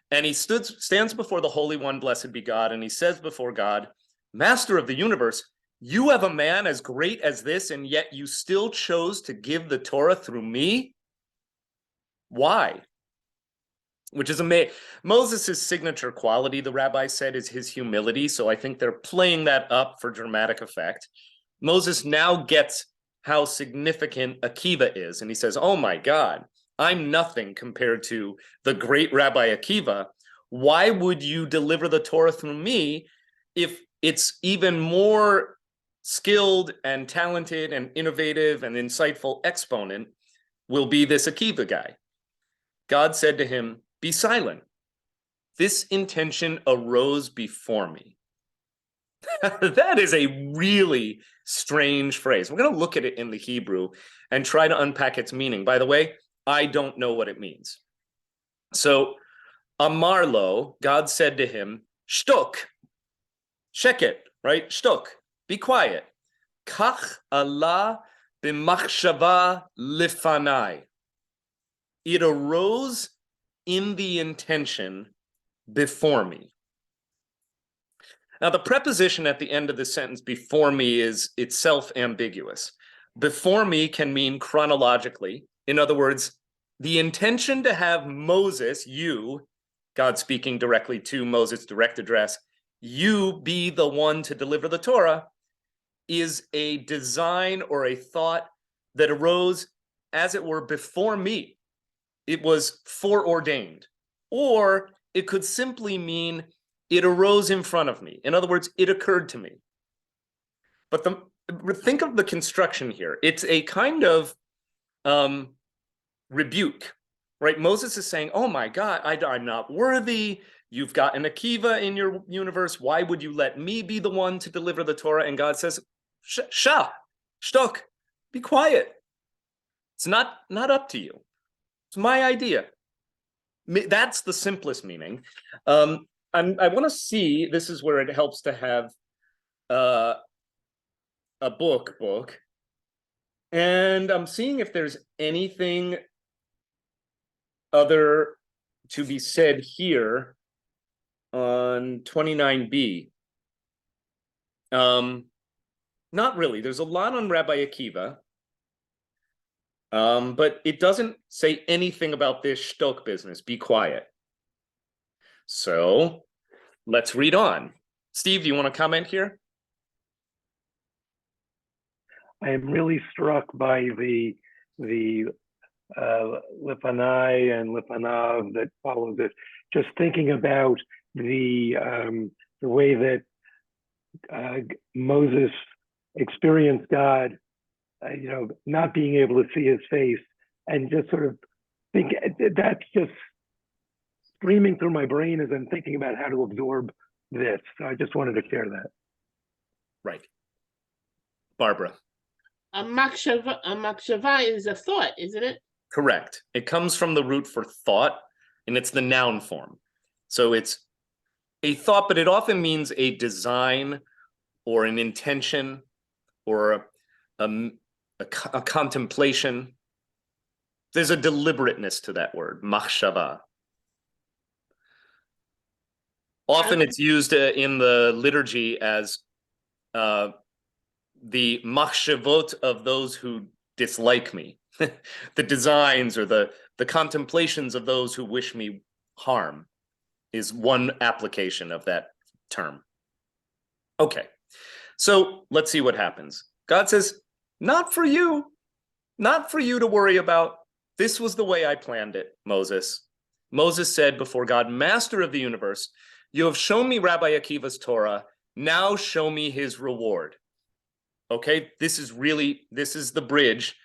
And he stands before the Holy One, blessed be God. And he says before God, Master of the universe, you have a man as great as this, and yet you still chose to give the Torah through me? Why? Which is amazing. Moses' signature quality, the rabbi said, is his humility. So I think they're playing that up for dramatic effect. Moses now gets how significant Akiva is. And he says, oh my God, I'm nothing compared to the great Rabbi Akiva. Why would you deliver the Torah through me if it's even more skilled and talented and innovative and insightful exponent will be this Akiva guy? God said to him, be silent. This intention arose before me. That is a really strange phrase. We're going to look at it in the Hebrew and try to unpack its meaning. By the way, I don't know what it means. So, Amar lo, God said to him, shtok, sheket, right? Shtok, be quiet. Kach Allah b'machshava lifanai. It arose in the intention before me. Now, the preposition at the end of the sentence, before me, is itself ambiguous. Before me can mean chronologically. In other words, the intention to have Moses, you, God speaking directly to Moses, direct address, you be the one to deliver the Torah, is a design or a thought that arose, as it were, before me. It was foreordained. Or it could simply mean it arose in front of me. In other words, it occurred to me. But think of the construction here. It's a kind of rebuke, right? Moses is saying, oh my God, I'm not worthy. You've got an Akiva in your universe. Why would you let me be the one to deliver the Torah? And God says, shtok, be quiet. It's not up to you. It's my idea. That's the simplest meaning. I want to see, this is where it helps to have a book. And I'm seeing if there's anything other to be said here on 29b. Not really. There's a lot on Rabbi Akiva. But it doesn't say anything about this shtok business. Be quiet. So let's read on. Steve, do you want to comment here? I am really struck by the Lifanai and Lifanav that follows it. Just thinking about the way that Moses experienced God, not being able to see his face, and just sort of think that's just streaming through my brain as I'm thinking about how to absorb this. So I just wanted to share that. Right. Barbara. A machshava is a thought, isn't it? Correct. It comes from the root for thought, and it's the noun form. So it's a thought, but it often means a design or an intention or a contemplation. There's a deliberateness to that word, machshava. Often it's used in the liturgy as the machshavot of those who dislike me, the designs or the contemplations of those who wish me harm is one application of that term. Okay, so let's see what happens. God says, not for you to worry about. This was the way I planned it, Moses. Moses said before God, Master of the universe, you have shown me Rabbi Akiva's Torah. Now show me his reward. Okay, this is the bridge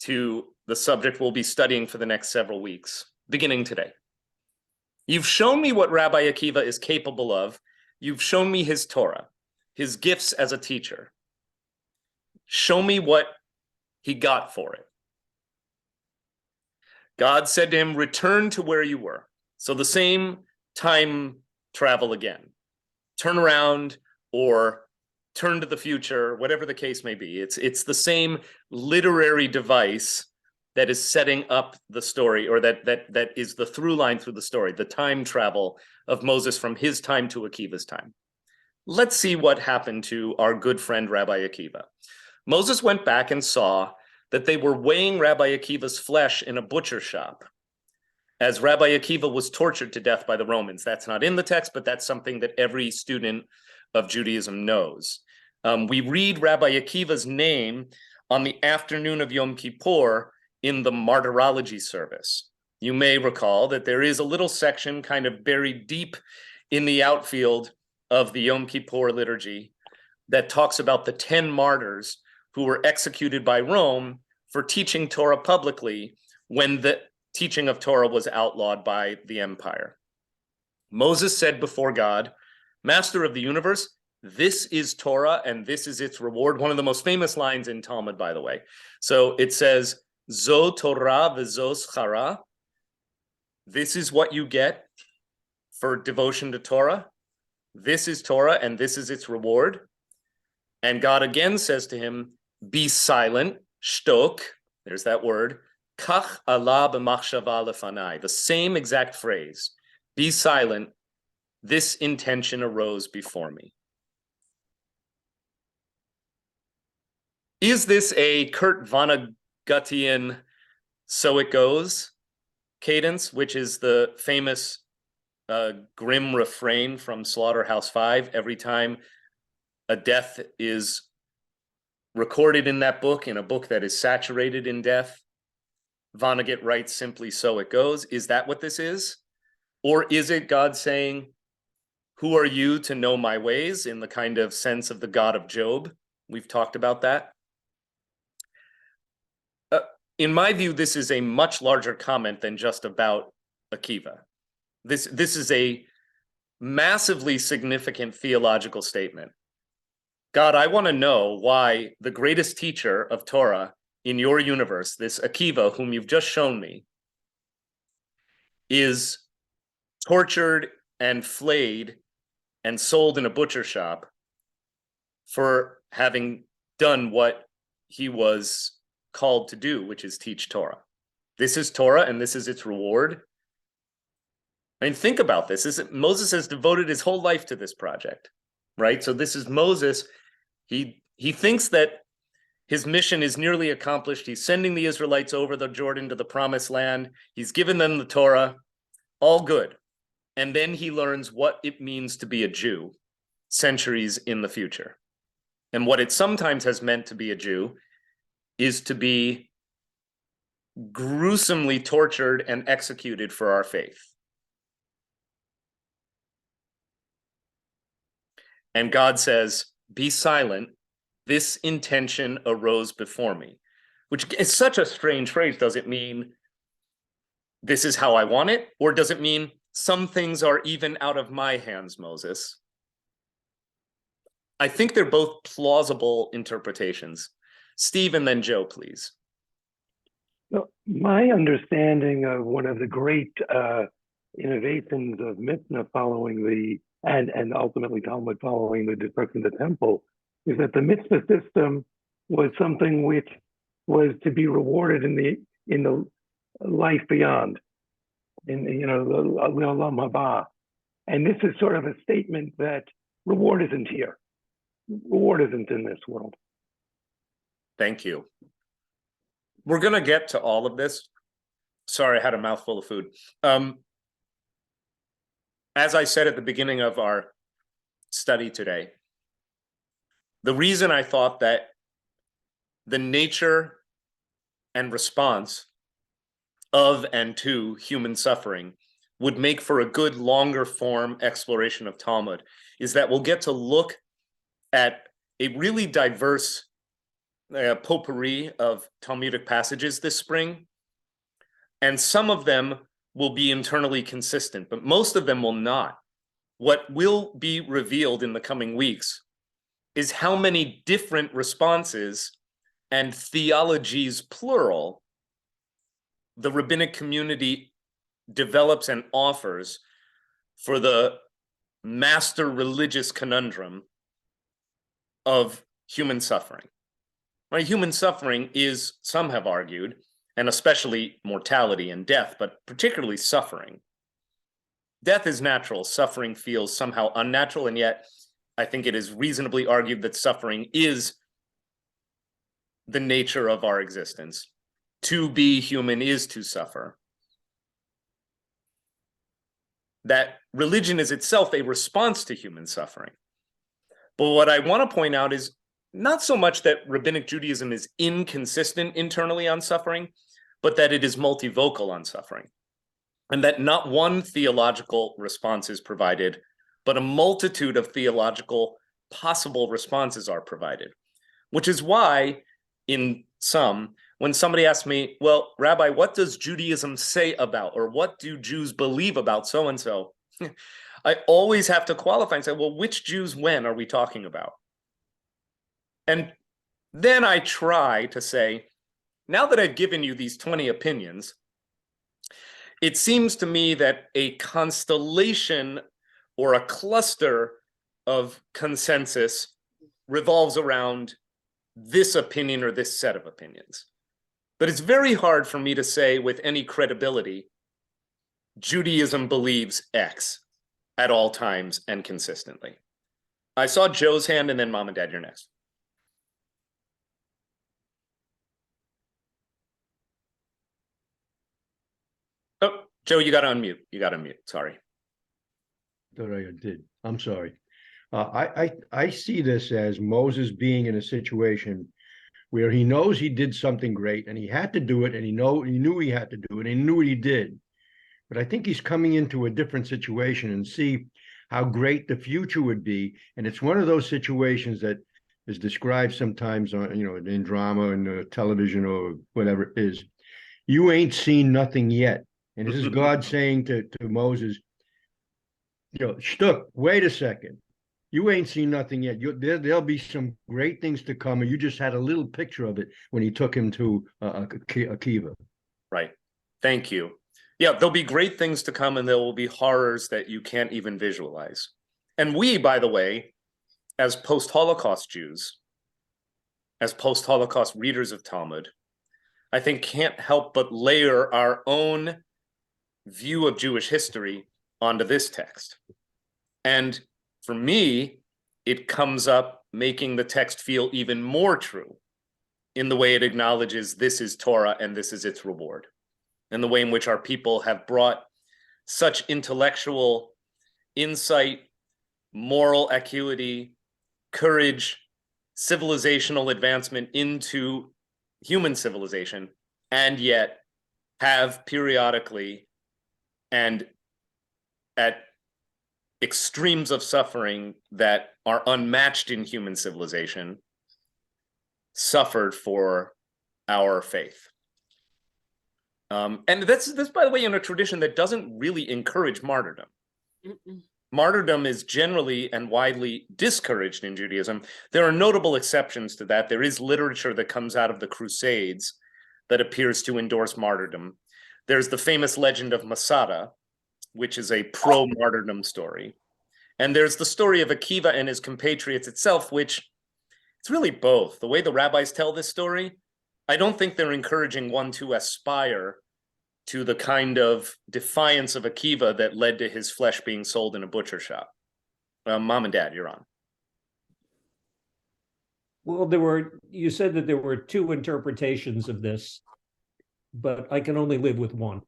to the subject we'll be studying for the next several weeks, beginning today. You've shown me what Rabbi Akiva is capable of. You've shown me his Torah, his gifts as a teacher. Show me what he got for it. God said to him, return to where you were. So the same time travel again. Turn around or turn to the future, whatever the case may be. It's the same literary device that is setting up the story, or that is the through line through the story, the time travel of Moses from his time to Akiva's time. Let's see what happened to our good friend Rabbi Akiva. Moses went back and saw that they were weighing Rabbi Akiva's flesh in a butcher shop as Rabbi Akiva was tortured to death by the Romans. That's not in the text, but that's something that every student of Judaism knows. We read Rabbi Akiva's name on the afternoon of Yom Kippur in the martyrology service. You may recall that there is a little section kind of buried deep in the outfield of the Yom Kippur liturgy that talks about the 10 martyrs who were executed by Rome for teaching Torah publicly when the teaching of Torah was outlawed by the empire. Moses said before God, Master of the universe, this is Torah and this is its reward. One of the most famous lines in Talmud, by the way. So it says, Zo Torah v'zo schara. This is what you get for devotion to Torah. This is Torah and this is its reward. And God again says to him, be silent, shtok, there's that word, kach ala b'machshava lefanai, the same exact phrase, be silent, this intention arose before me. Is this a Kurt Vonnegutian so it goes cadence, which is the famous grim refrain from Slaughterhouse-Five every time a death is recorded in that book, in a book that is saturated in death? Vonnegut writes simply, so it goes. Is that what this is? Or is it God saying, who are you to know my ways, in the kind of sense of the God of Job? We've talked about that. In my view, this is a much larger comment than just about Akiva. This is a massively significant theological statement. God, I want to know why the greatest teacher of Torah in your universe, this Akiva, whom you've just shown me, is tortured and flayed and sold in a butcher shop for having done what he was called to do, which is teach Torah. This is Torah and this is its reward. I mean, think about this. Moses has devoted his whole life to this project, right? So this is Moses. He thinks that his mission is nearly accomplished. He's sending the Israelites over the Jordan to the promised land. He's given them the Torah, all good. And then he learns what it means to be a Jew centuries in the future. And what it sometimes has meant to be a Jew is to be gruesomely tortured and executed for our faith. And God says, be silent. This intention arose before me, which is such a strange phrase. Does it mean this is how I want it? Or does it mean some things are even out of my hands, Moses? I think they're both plausible interpretations. Steve and then Joe, please. Well, my understanding of one of the great innovations of Mishnah following and ultimately Talmud following the destruction of the temple is that the mitzvah system was something which was to be rewarded in the life beyond, in the olam haba. And this is sort of a statement that reward isn't here. Reward isn't in this world. Thank you. We're going to get to all of this. Sorry, I had a mouthful of food. As I said at the beginning of our study today, the reason I thought that the nature and response of and to human suffering would make for a good longer form exploration of Talmud is that we'll get to look at a really diverse potpourri of Talmudic passages this spring, and some of them will be internally consistent, but most of them will not. What will be revealed in the coming weeks is how many different responses and theologies, plural, the rabbinic community develops and offers for the master religious conundrum of human suffering. Right? Human suffering is, some have argued, and especially mortality and death, but particularly suffering. Death is natural. Suffering feels somehow unnatural, and yet I think it is reasonably argued that suffering is the nature of our existence. To be human is to suffer. That religion is itself a response to human suffering. But what I want to point out is not so much that rabbinic Judaism is inconsistent internally on suffering, but that it is multivocal on suffering. And that not one theological response is provided, but a multitude of theological possible responses are provided. Which is why, in some, when somebody asks me, well, Rabbi, what does Judaism say about, or what do Jews believe about so-and-so? I always have to qualify and say, well, which Jews when are we talking about? And then I try to say, now that I've given you these 20 opinions, it seems to me that a constellation or a cluster of consensus revolves around this opinion or this set of opinions. But it's very hard for me to say with any credibility, Judaism believes X at all times and consistently. I saw Joe's hand, and then Mom and Dad, you're next. Oh, Joe, you got to unmute. You got to unmute. Sorry. Thought I did. I'm sorry. I see this as Moses being in a situation where he knows he did something great and he had to do it, and he knew he had to do it, and he knew what he did. But I think he's coming into a different situation and see how great the future would be. And it's one of those situations that is described sometimes on, in drama and television or whatever it is. You ain't seen nothing yet. And this is God saying to Moses, Shtuk, wait a second. You ain't seen nothing yet. There'll be some great things to come. And you just had a little picture of it when he took him to Akiva. Right. Thank you. Yeah, there'll be great things to come, and there will be horrors that you can't even visualize. And we, by the way, as post-Holocaust Jews, as post-Holocaust readers of Talmud, I think can't help but layer our own view of Jewish history onto this text. And for me, it comes up making the text feel even more true in the way it acknowledges this is Torah and this is its reward, and the way in which our people have brought such intellectual insight, moral acuity, courage, civilizational advancement into human civilization, and yet have periodically and at extremes of suffering that are unmatched in human civilization, suffered for our faith. And that's, by the way, in a tradition that doesn't really encourage martyrdom. Martyrdom is generally and widely discouraged in Judaism. There are notable exceptions to that. There is literature that comes out of the Crusades that appears to endorse martyrdom. There's the famous legend of Masada, which is a pro-martyrdom story. And there's the story of Akiva and his compatriots itself, which it's really both. The way the rabbis tell this story, I don't think they're encouraging one to aspire to the kind of defiance of Akiva that led to his flesh being sold in a butcher shop. Mom and Dad, you're on. Well, you said that there were two interpretations of this, but I can only live with one.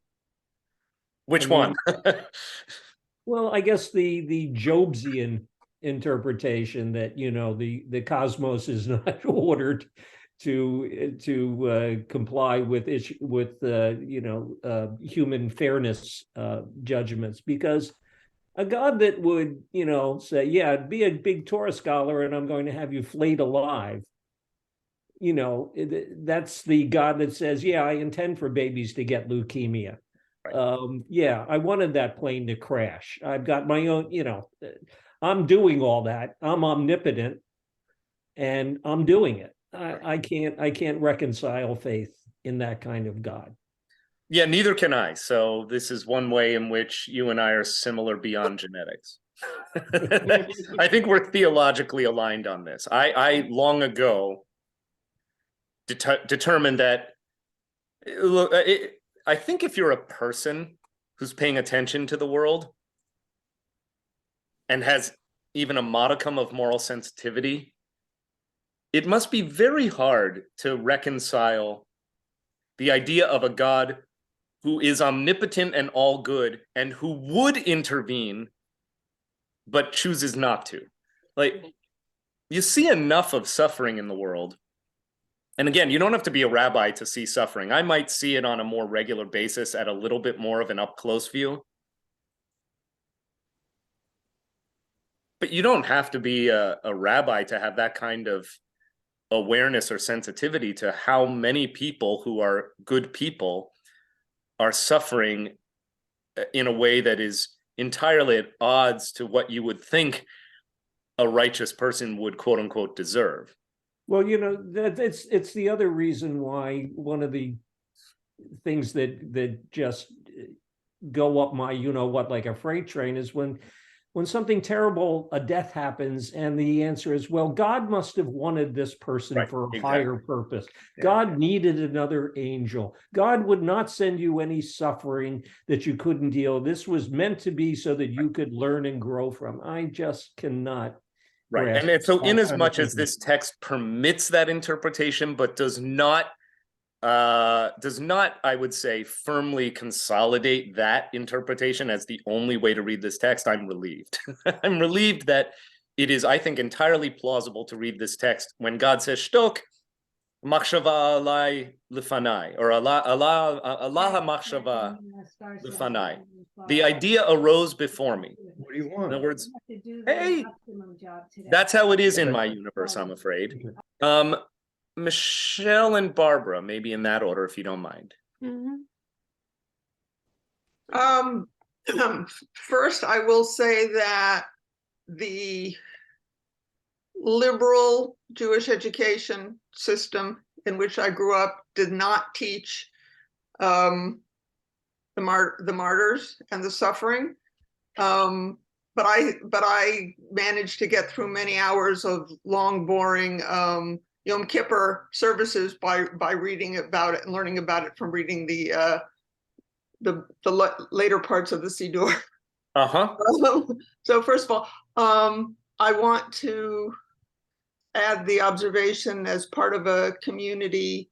Which one? Well, I guess the Jobsian interpretation that, you know, the cosmos is not ordered to comply with human fairness judgments, because a God that would, you know, say, yeah, be a big Torah scholar and I'm going to have you flayed alive, you know, that's the God that says, yeah, I intend for babies to get leukemia. Right. Yeah, I wanted that plane to crash. I've got my own, you know, I'm doing all that. I'm omnipotent and I'm doing it. I can't reconcile faith in that kind of God. Yeah, neither can I. So this is one way in which you and I are similar beyond genetics. I think we're theologically aligned on this. I long ago determined that, look, I think if you're a person who's paying attention to the world and has even a modicum of moral sensitivity, it must be very hard to reconcile the idea of a God who is omnipotent and all good and who would intervene but chooses not to. Like, you see enough of suffering in the world. And again, you don't have to be a rabbi to see suffering. I might see it on a more regular basis at a little bit more of an up-close view. But you don't have to be a rabbi to have that kind of awareness or sensitivity to how many people who are good people are suffering in a way that is entirely at odds to what you would think a righteous person would, quote unquote, deserve. Well, you know, it's the other reason why one of the things that just go up my, you know what, like a freight train is when something terrible, a death happens, and the answer is, well, God must have wanted this person right, for a exactly. higher purpose. Yeah. God needed another angel. God would not send you any suffering that you couldn't deal. This was meant to be so that you could learn and grow from. I just cannot. Right. And so in as much as this text permits that interpretation, but does not, I would say, firmly consolidate that interpretation as the only way to read this text, I'm relieved. I'm relieved that it is, I think, entirely plausible to read this text when God says, Shtok, machshava alai lefanai, or Allah machshava lefanai. The idea arose before me. What do you want? In other words, hey, that's how it is in my universe, I'm afraid. Michelle and Barbara, maybe in that order, if you don't mind. First, I will say that the liberal Jewish education system in which I grew up did not teach the martyrs and the suffering. But I managed to get through many hours of long, boring Yom Kippur services by reading about it and learning about it from reading the later parts of the Siddur. So first of all, I want to add the observation as part of a community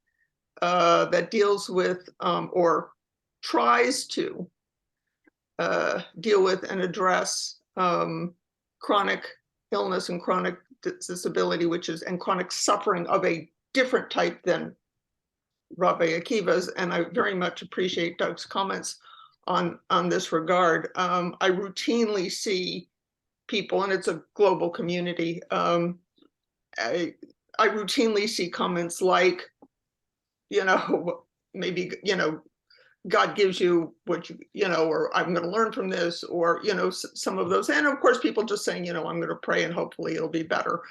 that deals with or tries to deal with and address chronic illness and chronic disability, and chronic suffering of a different type than Rabbi Akiva's, and I very much appreciate Doug's comments on this regard. I routinely see people, and it's a global community. I routinely see comments like, maybe, God gives you what or I'm going to learn from this, or, some of those. And of course, people just saying, I'm going to pray and hopefully it'll be better,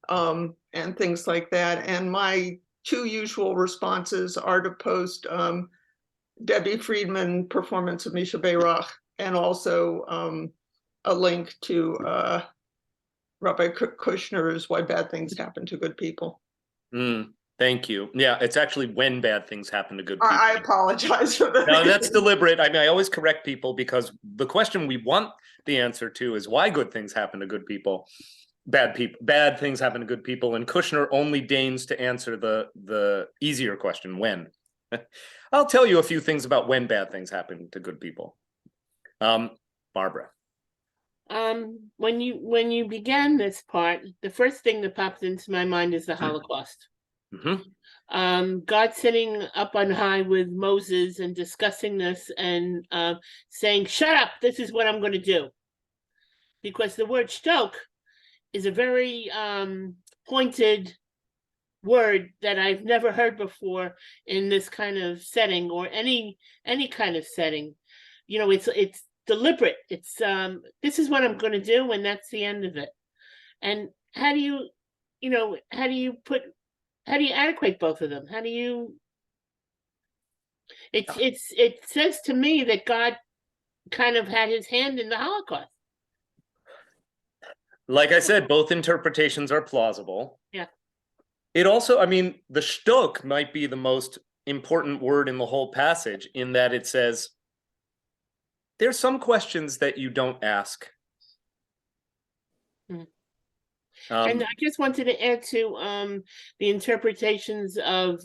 and things like that. And my two usual responses are to post Debbie Friedman performance of Misha Berakhot, and also a link to Rabbi Kushner's Why Bad Things Happen to Good People. Thank you. Yeah, it's actually when bad things happen to good people. I apologize for that. No, that's deliberate. I mean, I always correct people because the question we want the answer to is why good things happen to good people. Bad things happen to good people, and Kushner only deigns to answer the easier question, when. I'll tell you a few things about when bad things happen to good people. Barbara. When you began this part, the first thing that popped into my mind is the Holocaust. God sitting up on high with Moses and discussing this and saying, "Shut up, this is what I'm going to do." Because the word "shtok" is a very pointed word that I've never heard before in this kind of setting, or any kind of setting. It's deliberate. It's this is what I'm going to do, and that's the end of it. And how do you adequate both of them? It says to me that God kind of had his hand in the Holocaust. Like I said, both interpretations are plausible. Yeah. It also, I mean, the shtok might be the most important word in the whole passage, in that it says, there's some questions that you don't ask. And I just wanted to add to the interpretations of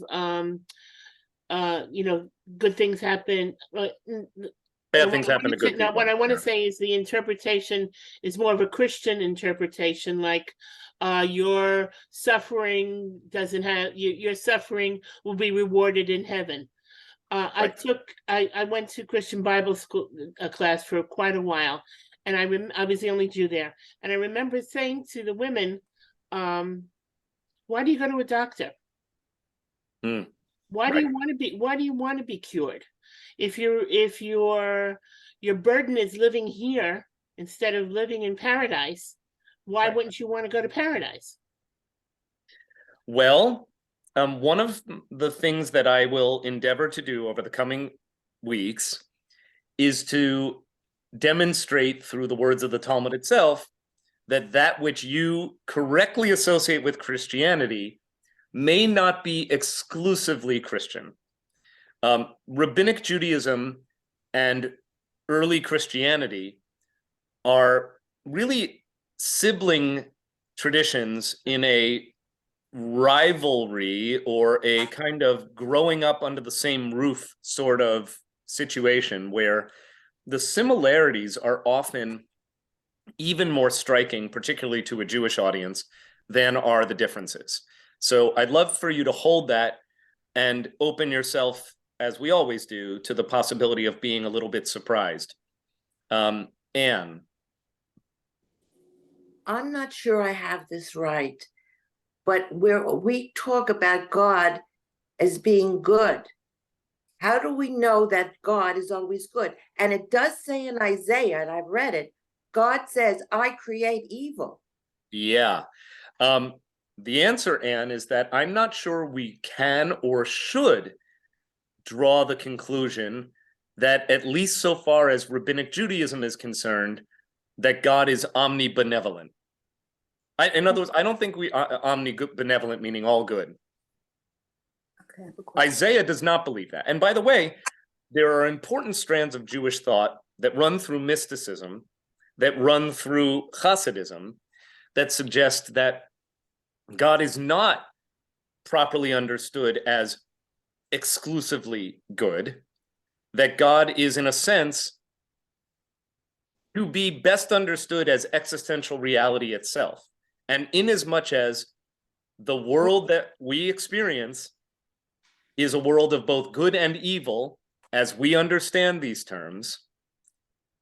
good things happen. Bad things happen to good people. Now, what I want to say is the interpretation is more of a Christian interpretation, like your suffering doesn't have your suffering will be rewarded in heaven. Right. I went to Christian Bible school class for quite a while, and I was the only Jew there, and I remember saying to the women, "Why do you go to a doctor? Why do you want to be cured? If your burden is living here instead of living in paradise, why wouldn't you want to go to paradise?" Well, one of the things that I will endeavor to do over the coming weeks is to demonstrate through the words of the Talmud itself that which you correctly associate with Christianity may not be exclusively Christian. Rabbinic Judaism and early Christianity are really sibling traditions in a rivalry or a kind of growing up under the same roof sort of situation, where the similarities are often even more striking, particularly to a Jewish audience, than are the differences. So I'd love for you to hold that and open yourself, as we always do, to the possibility of being a little bit surprised. Anne. I'm not sure I have this right, but we talk about God as being good. How do we know that God is always good? And it does say in Isaiah, and I've read it, God says, "I create evil." Yeah. The answer, Anne, is that I'm not sure we can or should draw the conclusion that, at least so far as Rabbinic Judaism is concerned, that God is omnibenevolent. In other words, I don't think we omnibenevolent meaning all good. Okay, Isaiah does not believe that. And by the way, there are important strands of Jewish thought that run through mysticism, that run through Hasidism, that suggest that God is not properly understood as exclusively good, that God is, in a sense, to be best understood as existential reality itself. And inasmuch as the world that we experience is a world of both good and evil, as we understand these terms.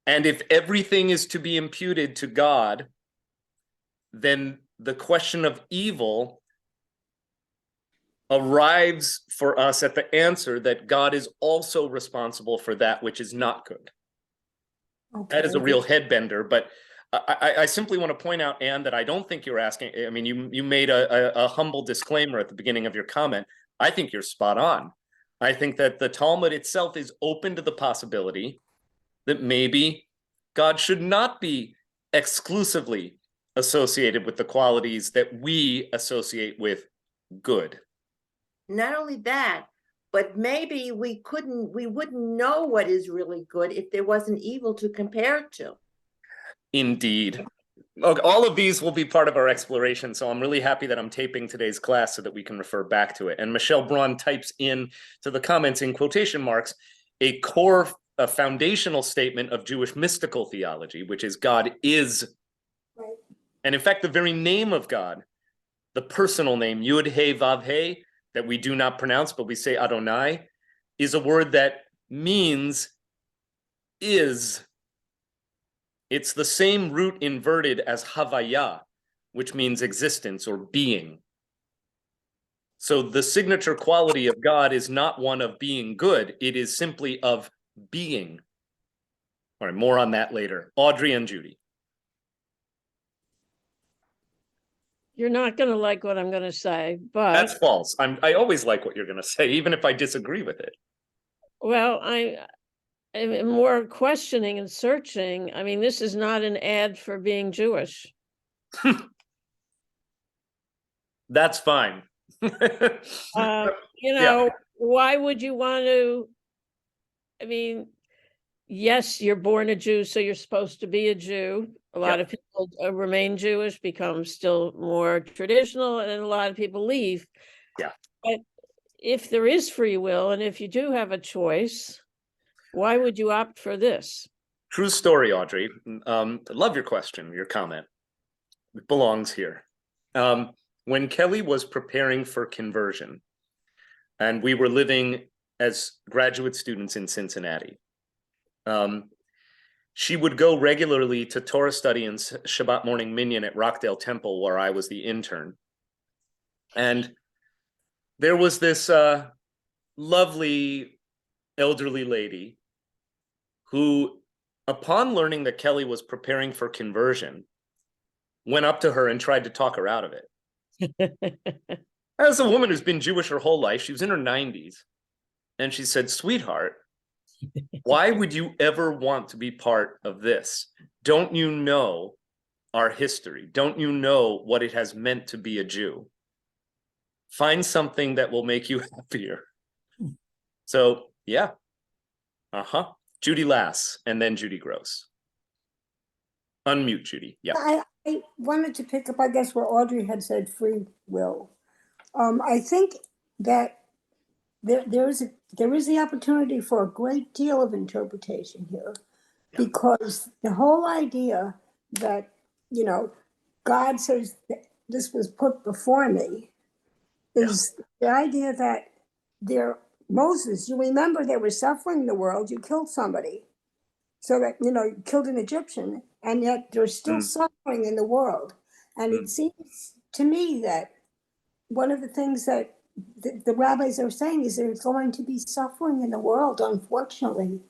And if everything is to be imputed to God, then the question of evil arrives for us at the answer that God is also responsible for that which is not good. Okay. That is a real headbender, but I simply want to point out, Anne, that I don't think you're asking. I mean, you made a humble disclaimer at the beginning of your comment. I think you're spot on. I think that the Talmud itself is open to the possibility that maybe God should not be exclusively associated with the qualities that we associate with good. Not only that, but maybe we wouldn't know what is really good if there wasn't evil to compare it to. Indeed. Okay, all of these will be part of our exploration, so I'm really happy that I'm taping today's class so that we can refer back to it. And Michelle Braun types in to the comments in quotation marks a foundational statement of Jewish mystical theology, which is God is. Right. And in fact, the very name of God, the personal name, Yud He Vav He, that we do not pronounce, but we say Adonai, is a word that means is. It's the same root inverted as Havaya, which means existence or being. So the signature quality of God is not one of being good. It is simply of being. All right, more on that later. Audrey and Judy. You're not going to like what I'm going to say, but that's false. I always like what you're going to say, even if I disagree with it. Well, I'm more questioning and searching. I mean, this is not an ad for being Jewish. That's fine. Yeah. Why would you want to? I mean, yes, you're born a Jew, so you're supposed to be a Jew. A lot of people remain Jewish, become still more traditional, and a lot of people leave. Yeah. But if there is free will, and if you do have a choice, why would you opt for this? True story, Audrey. I love your question, your comment. It belongs here. When Kelly was preparing for conversion, and we were living as graduate students in Cincinnati, she would go regularly to Torah study and Shabbat morning minyan at Rockdale Temple, where I was the intern. And there was this lovely elderly lady who, upon learning that Kelly was preparing for conversion, went up to her and tried to talk her out of it. As a woman who's been Jewish her whole life, she was in her 90s. And she said, "Sweetheart, why would you ever want to be part of this? Don't you know our history? Don't you know what it has meant to be a Jew? Find something that will make you happier." So, yeah. Judy Lass, and then Judy Gross. Unmute, Judy. Yeah. I wanted to pick up, I guess, where Audrey had said free will. I think that there is the opportunity for a great deal of interpretation here, because the whole idea that, God says that this was put before me is the idea that Moses, you remember there was suffering in the world, you killed somebody. So that, you killed an Egyptian, and yet there's still suffering in the world. And it seems to me that one of the things that the rabbis are saying is there's going to be suffering in the world, unfortunately,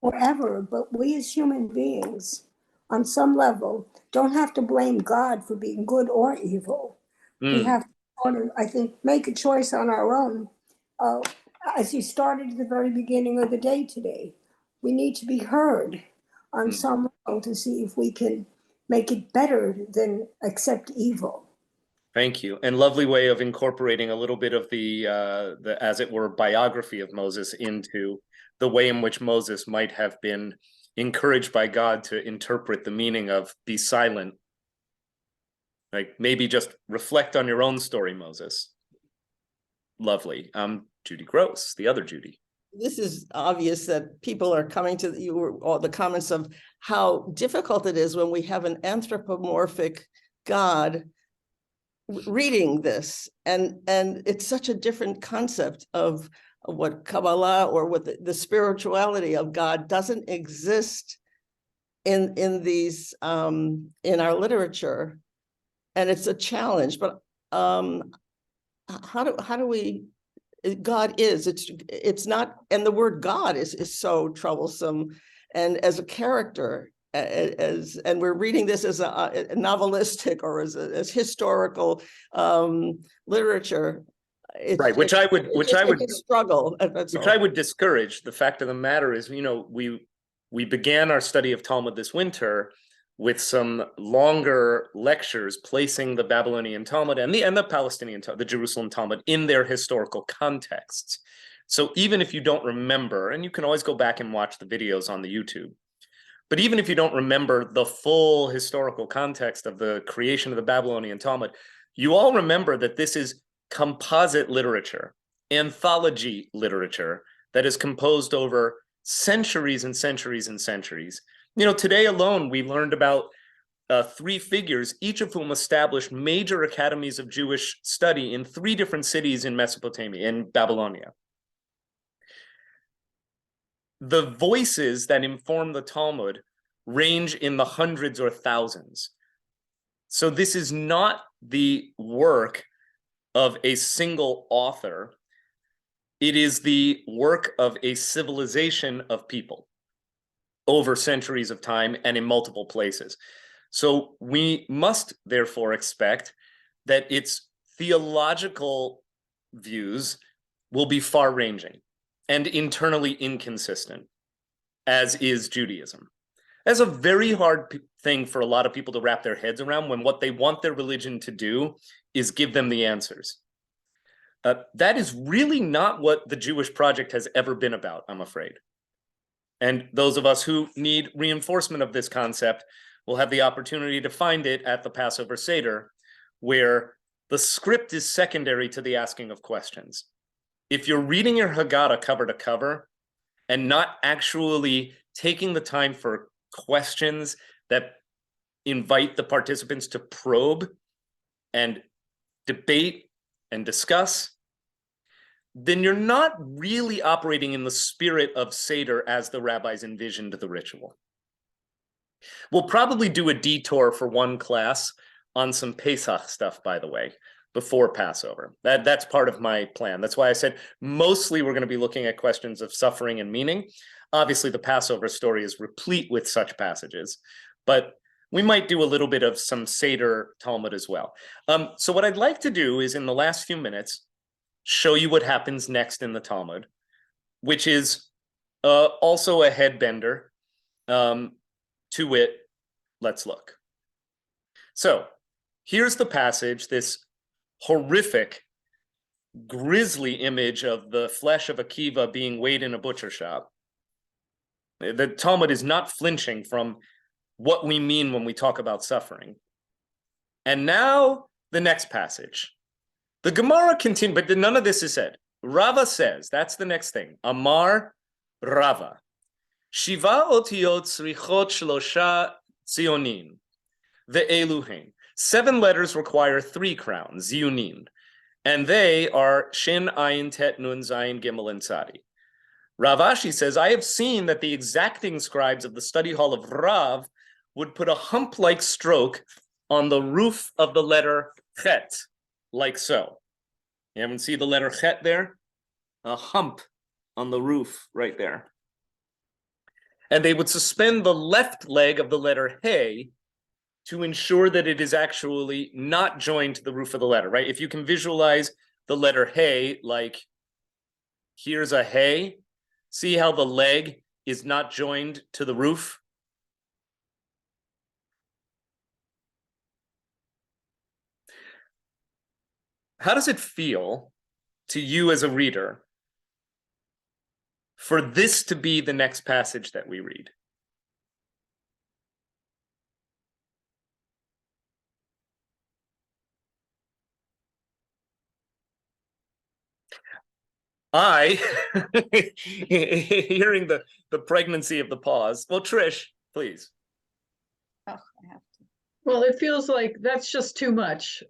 forever. But we as human beings, on some level, don't have to blame God for being good or evil. We have to, I think, make a choice on our own. As you started at the very beginning of the day today, we need to be heard on some level to see if we can make it better than accept evil. Thank you. And lovely way of incorporating a little bit of the as it were, biography of Moses into the way in which Moses might have been encouraged by God to interpret the meaning of be silent. Like, maybe just reflect on your own story, Moses. Lovely. Judy Gross, the other Judy. This is obvious that people are coming to all the comments of how difficult it is when we have an anthropomorphic God reading this, and it's such a different concept of what Kabbalah or what the spirituality of God doesn't exist in these in our literature, and it's a challenge. But how do we? God is, it's not, and the word God is so troublesome, and as a character, and we're reading this as a novelistic or as historical literature. Right, which I would struggle. Which I would discourage. The fact of the matter is, we began our study of Talmud this winter with some longer lectures placing the Babylonian Talmud and the Palestinian, the Jerusalem Talmud in their historical contexts. So even if you don't remember, and you can always go back and watch the videos on the YouTube, but even if you don't remember the full historical context of the creation of the Babylonian Talmud, you all remember that this is composite literature, anthology literature that is composed over centuries and centuries and centuries. Today alone, we learned about 3 figures, each of whom established major academies of Jewish study in 3 different cities in Mesopotamia, in Babylonia. The voices that inform the Talmud range in the hundreds or thousands. So this is not the work of a single author. It is the work of a civilization of people over centuries of time and in multiple places. So we must therefore expect that its theological views will be far-ranging and internally inconsistent, as is Judaism. That's a very hard thing for a lot of people to wrap their heads around when what they want their religion to do is give them the answers. That is really not what the Jewish project has ever been about, I'm afraid. And those of us who need reinforcement of this concept will have the opportunity to find it at the Passover Seder, where the script is secondary to the asking of questions. If you're reading your Haggadah cover to cover and not actually taking the time for questions that invite the participants to probe and debate and discuss, then you're not really operating in the spirit of Seder as the rabbis envisioned the ritual. We'll probably do a detour for one class on some Pesach stuff, by the way, before Passover. That's part of my plan. That's why I said mostly we're going to be looking at questions of suffering and meaning. Obviously, the Passover story is replete with such passages, but we might do a little bit of some Seder Talmud as well. So what I'd like to do is in the last few minutes, show you what happens next in the Talmud, which is also a headbender. To wit, let's look. So here's the passage, this horrific, grisly image of the flesh of Akiva being weighed in a butcher shop. The Talmud is not flinching from what we mean when we talk about suffering. And now the next passage. The Gemara continues, but none of this is said. Rava says, that's the next thing. Amar Rava. Shiva otiyot srichot shlosha tzionin. Ve'eluhin. 7 letters require 3 crowns, zionin. And they are Shin, Ayin, Tet, Nun, Zayin, Gimel, and Tzadi. Rav Ashi says, I have seen that the exacting scribes of the study hall of Rav would put a hump-like stroke on the roof of the letter Chet, like so. You haven't seen the letter Chet there? A hump on the roof right there. And they would suspend the left leg of the letter Hey to ensure that it is actually not joined to the roof of the letter, right? If you can visualize the letter Hey, like here's a Hey, see how the leg is not joined to the roof? How does it feel to you as a reader for this to be the next passage that we read? I, hearing the pregnancy of the pause. Well, Trish, please. Oh, I have to. Well, it feels like that's just too much,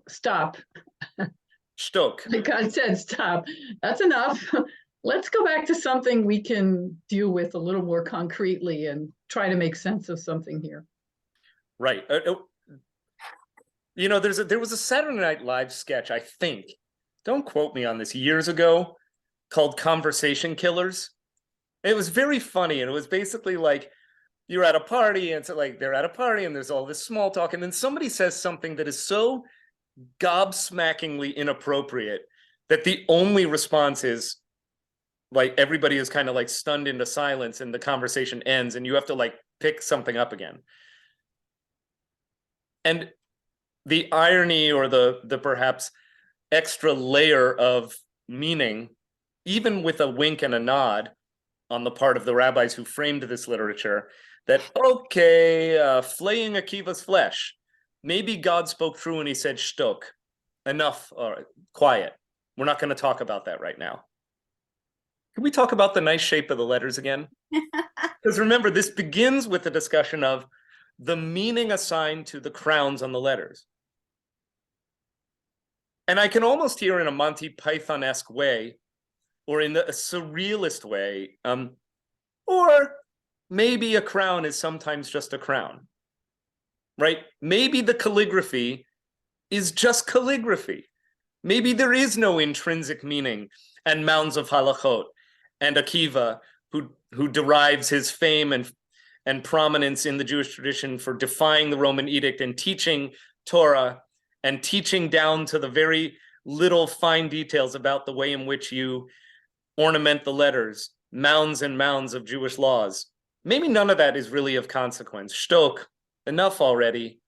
stop. Shtok. Like God said, stop. That's enough. Let's go back to something we can deal with a little more concretely and try to make sense of something here. Right. There was a Saturday Night Live sketch, I think, don't quote me on this, years ago, called Conversation Killers. It was very funny, and it was basically like you're at a party, and so like they're at a party, and there's all this small talk, and then somebody says something that is so gobsmackingly inappropriate that the only response is like everybody is kind of like stunned into silence, and the conversation ends, and you have to like pick something up again. And the irony, or the perhaps extra layer of meaning, even with a wink and a nod on the part of the rabbis who framed this literature, that, okay, flaying Akiva's flesh, maybe God spoke true when he said shtok, enough, quiet. We're not going to talk about that right now. Can we talk about the nice shape of the letters again? Because remember, this begins with a discussion of the meaning assigned to the crowns on the letters. And I can almost hear in a Monty Python-esque way, or in a surrealist way, or maybe a crown is sometimes just a crown, right? Maybe the calligraphy is just calligraphy. Maybe there is no intrinsic meaning, and mounds of halachot, and Akiva, who derives his fame and prominence in the Jewish tradition for defying the Roman edict and teaching Torah, and teaching down to the very little fine details about the way in which you ornament the letters, mounds and mounds of Jewish laws. Maybe none of that is really of consequence. Shtok, enough already.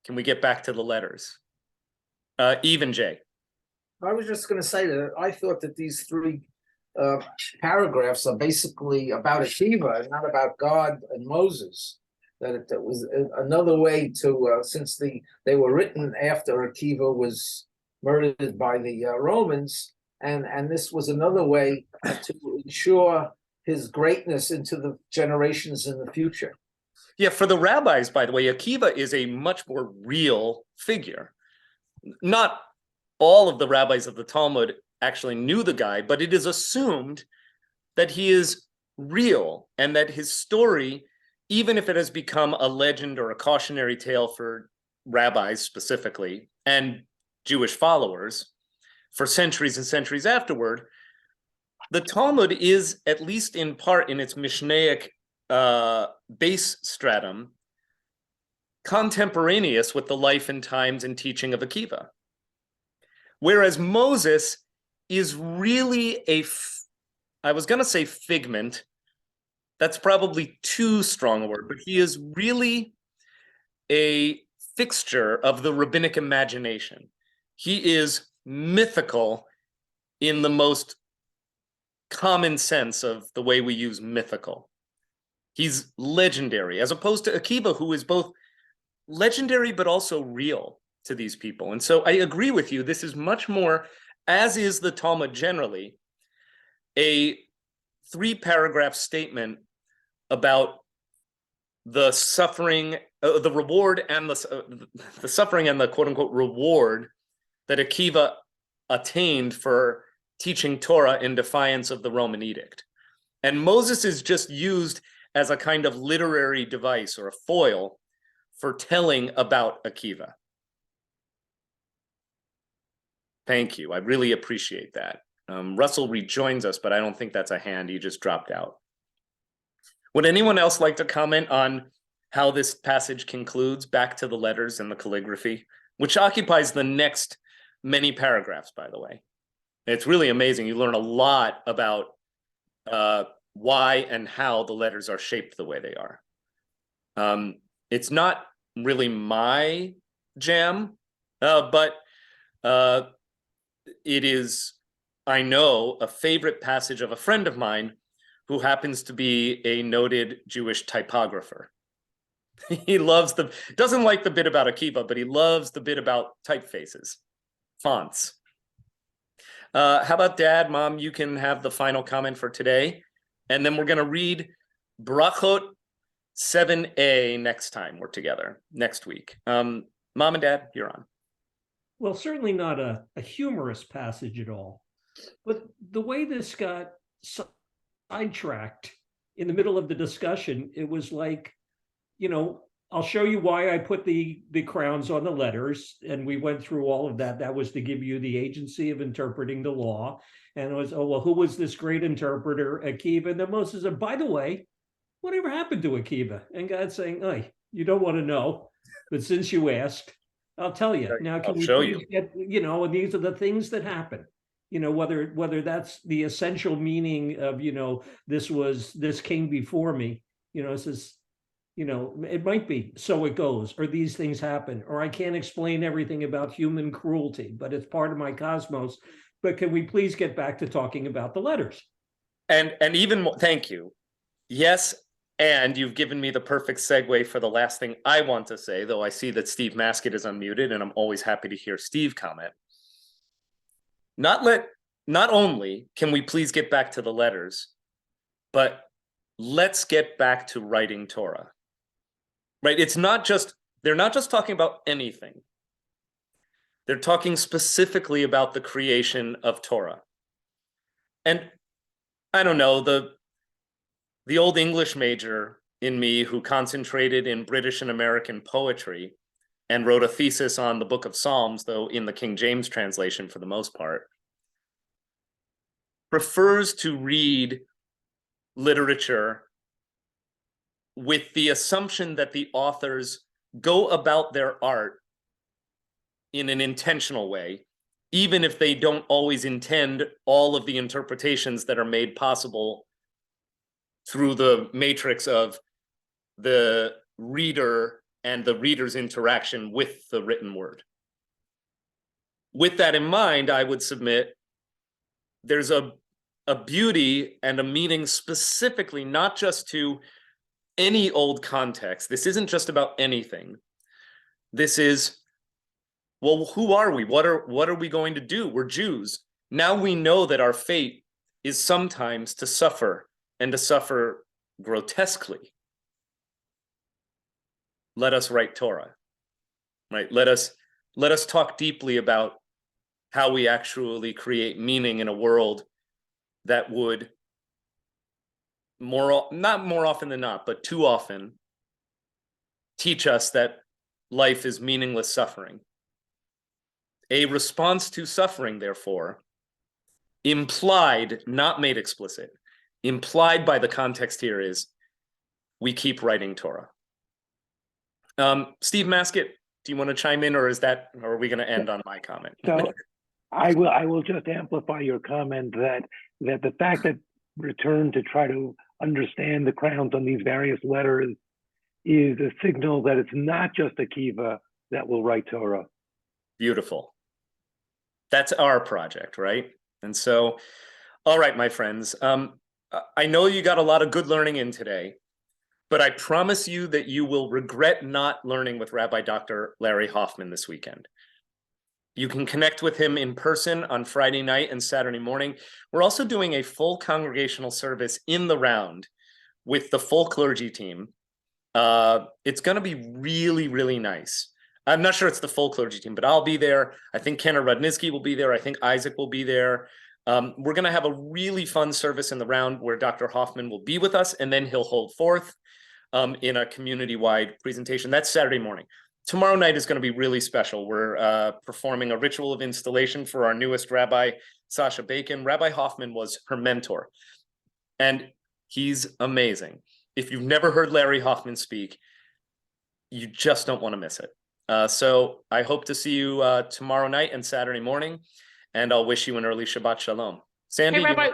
Can we get back to the letters? Even Jay. I was just going to say that I thought that these three paragraphs are basically about Akiva and not about God and Moses. That it was another way to, since they were written after Akiva was murdered by the Romans, and this was another way to ensure his greatness into the generations in the future. Yeah, for the rabbis, by the way, Akiva is a much more real figure. Not all of the rabbis of the Talmud actually knew the guy, but it is assumed that he is real and that his story, even if it has become a legend or a cautionary tale for rabbis specifically and Jewish followers for centuries and centuries afterward, the Talmud is, at least in part in its Mishnaic base stratum, contemporaneous with the life and times and teaching of Akiva. Whereas Moses is really I was going to say figment. That's probably too strong a word, but he is really a fixture of the rabbinic imagination. He is mythical in the most common sense of the way we use mythical. He's legendary, as opposed to Akiva, who is both legendary but also real to these people. And so I agree with you. This is much more, as is the Talmud generally, a 3-paragraph statement about the suffering, the reward, and the suffering and the quote unquote reward that Akiva attained for teaching Torah in defiance of the Roman edict. And Moses is just used as a kind of literary device or a foil for telling about Akiva. Thank you. I really appreciate that. Russell rejoins us, but I don't think that's a hand. He just dropped out. Would anyone else like to comment on how this passage concludes, back to the letters and the calligraphy, which occupies the next many paragraphs, by the way? It's really amazing. You learn a lot about why and how the letters are shaped the way they are. It's not really my jam, but it is, I know, a favorite passage of a friend of mine who happens to be a noted Jewish typographer. He doesn't like the bit about Akiva, but he loves the bit about typefaces, fonts. How about Dad, Mom, you can have the final comment for today. And then we're going to read Berakhot 7a next time we're together, next week. Mom and Dad, you're on. Well, certainly not a humorous passage at all, but the way this got sidetracked in the middle of the discussion, it was like, I'll show you why I put the crowns on the letters, and we went through all of that. That was to give you the agency of interpreting the law. And it was, oh, well, who was this great interpreter, Akiva? And then Moses said, by the way, whatever happened to Akiva? And God's saying, hey, you don't want to know, but since you asked, I'll tell you. Now, can we please get, and these are the things that happen. Whether that's the essential meaning of, this came before me, it says, it might be, so it goes, or these things happen, or I can't explain everything about human cruelty, but it's part of my cosmos. But can we please get back to talking about the letters? And even more, thank you. Yes, and you've given me the perfect segue for the last thing I want to say, though I see that Steve Maskett is unmuted, and I'm always happy to hear Steve comment. Not only can we please get back to the letters, but let's get back to writing Torah. Right? They're not just talking about anything. They're talking specifically about the creation of Torah. And I don't know, the old English major in me who concentrated in British and American poetry and wrote a thesis on the Book of Psalms, though in the King James translation for the most part, prefers to read literature with the assumption that the authors go about their art in an intentional way, even if they don't always intend all of the interpretations that are made possible through the matrix of the reader and the reader's interaction with the written word. With that in mind, I would submit there's a beauty and a meaning specifically, not just to any old context. This isn't just about anything. This is, well, who are we? What are we going to do? We're Jews. Now we know that our fate is sometimes to suffer, and to suffer grotesquely. Let us write Torah, right? Let us talk deeply about how we actually create meaning in a world that would not more often than not, but too often teach us that life is meaningless suffering. A response to suffering, therefore, implied, not made explicit, implied by the context here is we keep writing Torah. Steve Maskett, do you want to chime in, or are we going to end on my comment? So I will just amplify your comment that the fact that return to try to understand the crowns on these various letters is a signal that it's not just Akiva that will write Torah. Beautiful. That's our project, right? And so, all right, my friends, I know you got a lot of good learning in today, but I promise you that you will regret not learning with Rabbi Dr. Larry Hoffman this weekend. You can connect with him in person on Friday night and Saturday morning. We're also doing a full congregational service in the round with the full clergy team. It's going to be really, really nice. I'm not sure it's the full clergy team, but I'll be there. I think Kenner Rudnitsky will be there. I think Isaac will be there. We're going to have a really fun service in the round where Dr. Hoffman will be with us, and then he'll hold forth in a community-wide presentation. That's Saturday morning. Tomorrow night is going to be really special. We're performing a ritual of installation for our newest rabbi, Sasha Bacon. Rabbi Hoffman was her mentor, and he's amazing. If you've never heard Larry Hoffman speak, you just don't want to miss it. So I hope to see you tomorrow night and Saturday morning, and I'll wish you an early Shabbat Shalom. Sandy? Hey, Rabbi,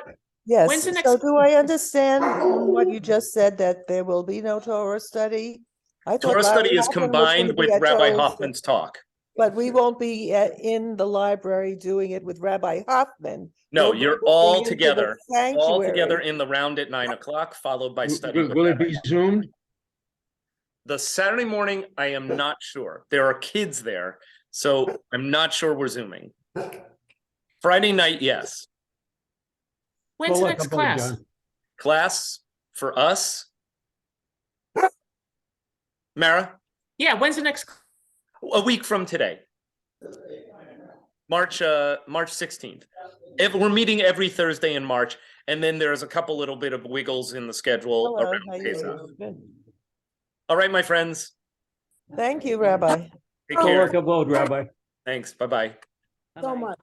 Yes, when's the next? so do I understand from what you just said that there will be no Torah study? I thought Torah study Larry is Hoffman was combined gonna be with at Rabbi Torah Hoffman's talk. But we won't be in the library doing it with Rabbi Hoffman. No, You'll be you're moving all into the together sanctuary. in the round at 9 o'clock, followed by study. Will it be Zoomed? The Saturday morning, I am not sure. There are kids there, so I'm not sure we're Zooming. Friday night, yes. When's the next class? Class for us, Mara, Yeah, when's the next? a week from today. March 16th. If we're meeting every Thursday in March, and then there's a couple little bit of wiggles in the schedule Hello, around how you Pesach. doing? Good. All right, my friends. Thank you, Rabbi. Take Kol care. hakavod, Rabbi. Thanks. Bye-bye. So much.